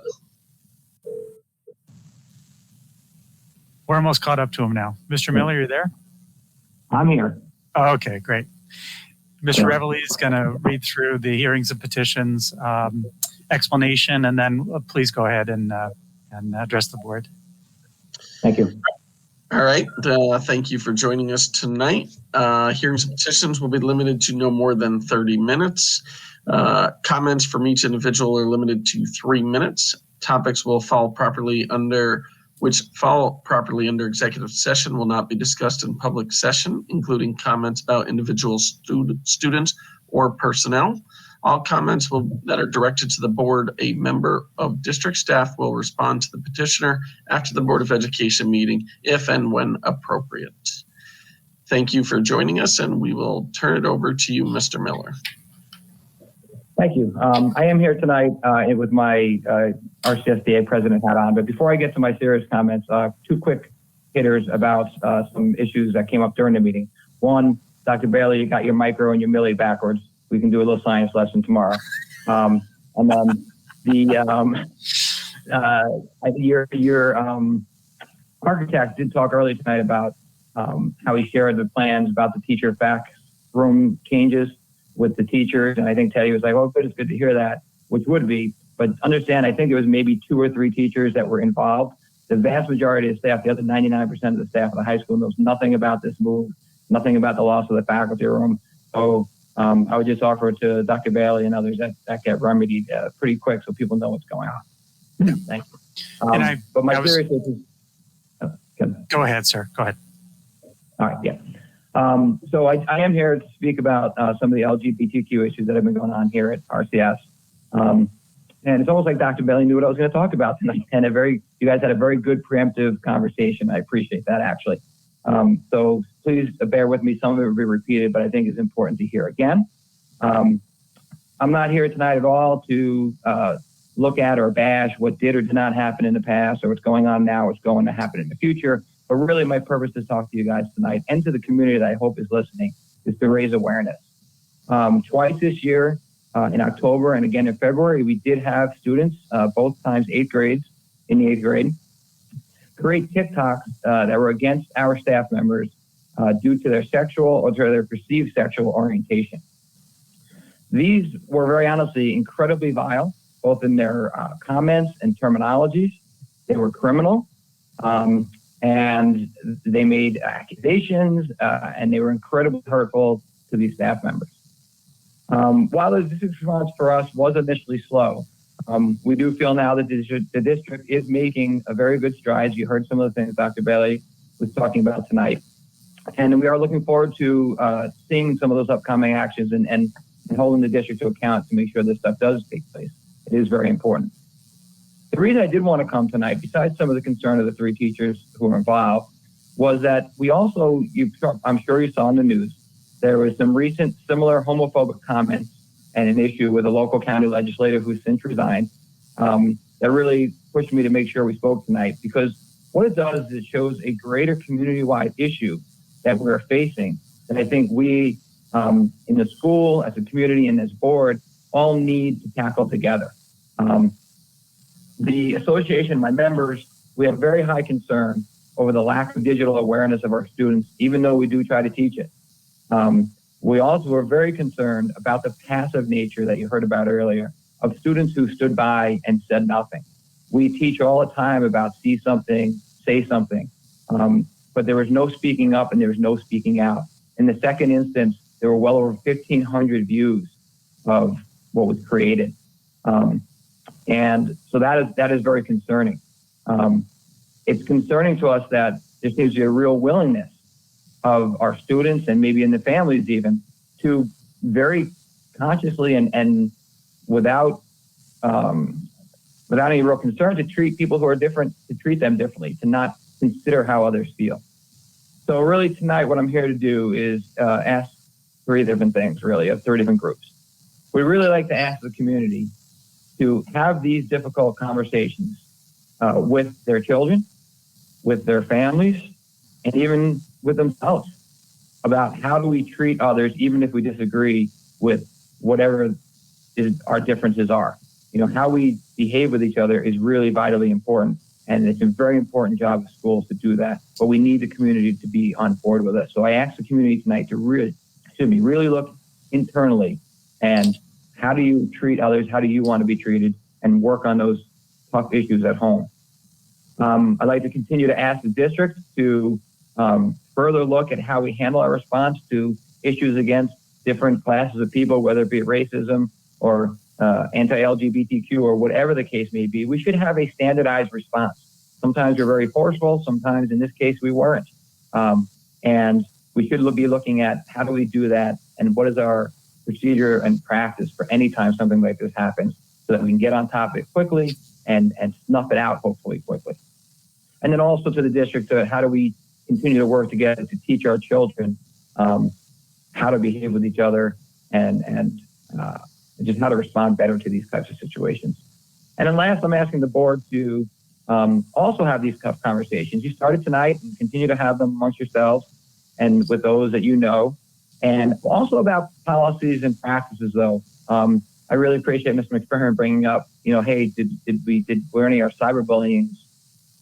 We're almost caught up to him now. Mr. Miller, you're there? I'm here. Oh, okay, great. Mr. Reveille is going to read through the hearings and petitions explanation, and then please go ahead and address the board. Thank you. All right. Thank you for joining us tonight. Hearings and petitions will be limited to no more than 30 minutes. Comments from each individual are limited to 3 minutes. Topics which fall properly under executive session will not be discussed in public session, including comments about individual students or personnel. All comments that are directed to the board, a member of district staff will respond to the petitioner after the Board of Education meeting, if and when appropriate. Thank you for joining us, and we will turn it over to you, Mr. Miller. Thank you. I am here tonight with my RCSDA president hat on, but before I get to my serious comments, 2 quick hitters about some issues that came up during the meeting. One, Dr. Bailey, you got your micro and your milli backwards. We can do a little science lesson tomorrow. And then your architect did talk earlier tonight about how he shared the plans about the teacher fax room changes with the teachers. And I think Teddy was like, oh, good, it's good to hear that, which would be. But understand, I think there was maybe 2 or 3 teachers that were involved. The vast majority of staff, the other 99% of the staff of the high school knows nothing about this move, nothing about the loss of the faculty room. So I would just offer to Dr. Bailey and others that get remedied pretty quick so people know what's going on. Thank you. But my serious issue is... Go ahead, sir. Go ahead. All right, yeah. So I am here to speak about some of the LGBTQ issues that have been going on here at RCS. And it's almost like Dr. Bailey knew what I was going to talk about tonight. And you guys had a very good preemptive conversation. I appreciate that, actually. So please bear with me. Some of it will be repeated, but I think it's important to hear again. I'm not here tonight at all to look at or bash what did or did not happen in the past or what's going on now, what's going to happen in the future. But really my purpose to talk to you guys tonight and to the community that I hope is listening is to raise awareness. Twice this year, in October and again in February, we did have students, both times 8th grades in the 8th grade, create TikToks that were against our staff members due to their sexual or to their perceived sexual orientation. These were very honestly incredibly vile, both in their comments and terminologies. They were criminal. And they made accusations, and they were incredibly hurtful to these staff members. While the district's response for us was initially slow, we do feel now that the district is making a very good strides. You heard some of the things Dr. Bailey was talking about tonight. And we are looking forward to seeing some of those upcoming actions and holding the district to account to make sure this stuff does take place. It is very important. The reason I did want to come tonight, besides some of the concern of the 3 teachers who were involved, was that we also, I'm sure you saw in the news, there was some recent similar homophobic comments and an issue with a local county legislator who's since resigned that really pushed me to make sure we spoke tonight, because what it does is it shows a greater community-wide issue that we're facing that I think we in the school, as a community, and as board all need to tackle together. The association, my members, we have very high concern over the lack of digital awareness of our students, even though we do try to teach it. We also are very concerned about the passive nature that you heard about earlier of students who stood by and said nothing. We teach all the time about see something, say something, but there was no speaking up and there was no speaking out. In the second instance, there were well over 1,500 views of what was created. And so that is very concerning. It's concerning to us that there seems to be a real willingness of our students and maybe in the families even to very consciously and without any real concern to treat people who are different, to treat them differently, to not consider how others feel. So really tonight, what I'm here to do is ask 3 different things, really, of 3 different groups. We really like to ask the community to have these difficult conversations with their children, with their families, and even with themselves about how do we treat others, even if we disagree with whatever our differences are. You know, how we behave with each other is really vitally important. And it's a very important job of schools to do that. But we need the community to be on board with us. So I ask the community tonight to really look internally and how do you treat others? How do you want to be treated? And work on those tough issues at home. I'd like to continue to ask the district to further look at how we handle our response to issues against different classes of people, whether it be racism or anti-LGBTQ or whatever the case may be. We should have a standardized response. Sometimes we're very forceful. Sometimes, in this case, we weren't. And we should be looking at how do we do that and what is our procedure and practice for any time something like this happens so that we can get on top of it quickly and snuff it out, hopefully quickly. And then also to the district, how do we continue to work together to teach our children how to behave with each other and just how to respond better to these types of situations. And then last, I'm asking the board to also have these tough conversations. You started tonight and continue to have them amongst yourselves and with those that you know. And also about policies and practices, though. I really appreciate Mr. McPherson bringing up, hey, were any of our cyberbullying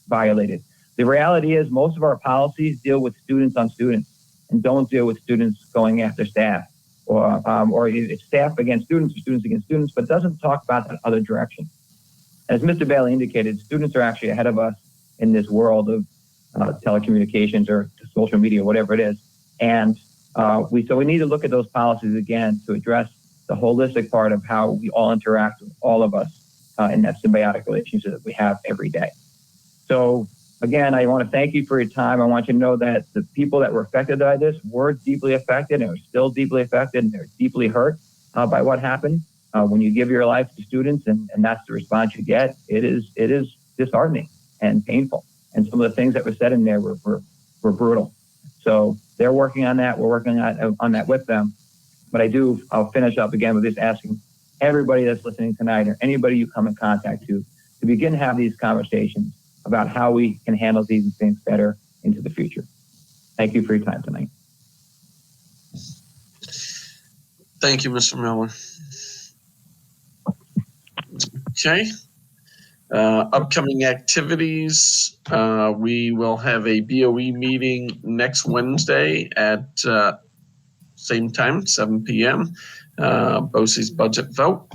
violated? The reality is most of our policies deal with students on students and don't deal with students going after staff or it's staff against students or students against students, but doesn't talk about that other direction. As Mr. Bailey indicated, students are actually ahead of us in this world of telecommunications or social media, whatever it is. And we need to look at those policies again to address the holistic part of how we all interact with all of us in that symbiotic relationship that we have every day. So again, I want to thank you for your time. I want you to know that the people that were affected by this were deeply affected and are still deeply affected and they're deeply hurt by what happened. When you give your life to students and that's the response you get, it is disheartening and painful. And some of the things that were said in there were brutal. So they're working on that. We're working on that with them. But I'll finish up again with just asking everybody that's listening tonight or anybody you come in contact to begin to have these conversations about how we can handle these things better into the future. Thank you for your time tonight. Thank you, Mr. Miller. Okay. Upcoming activities. We will have a BOE meeting next Wednesday at same time, 7 p.m. BOCES budget vote.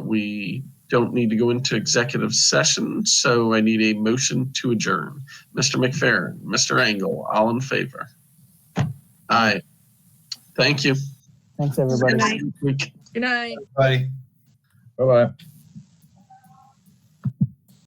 We don't need to go into executive session, so I need a motion to adjourn. Mr. McPherson, Mr. Engel, all in favor? Aye. Thank you. Thanks, everybody. Good night. Bye. Bye-bye.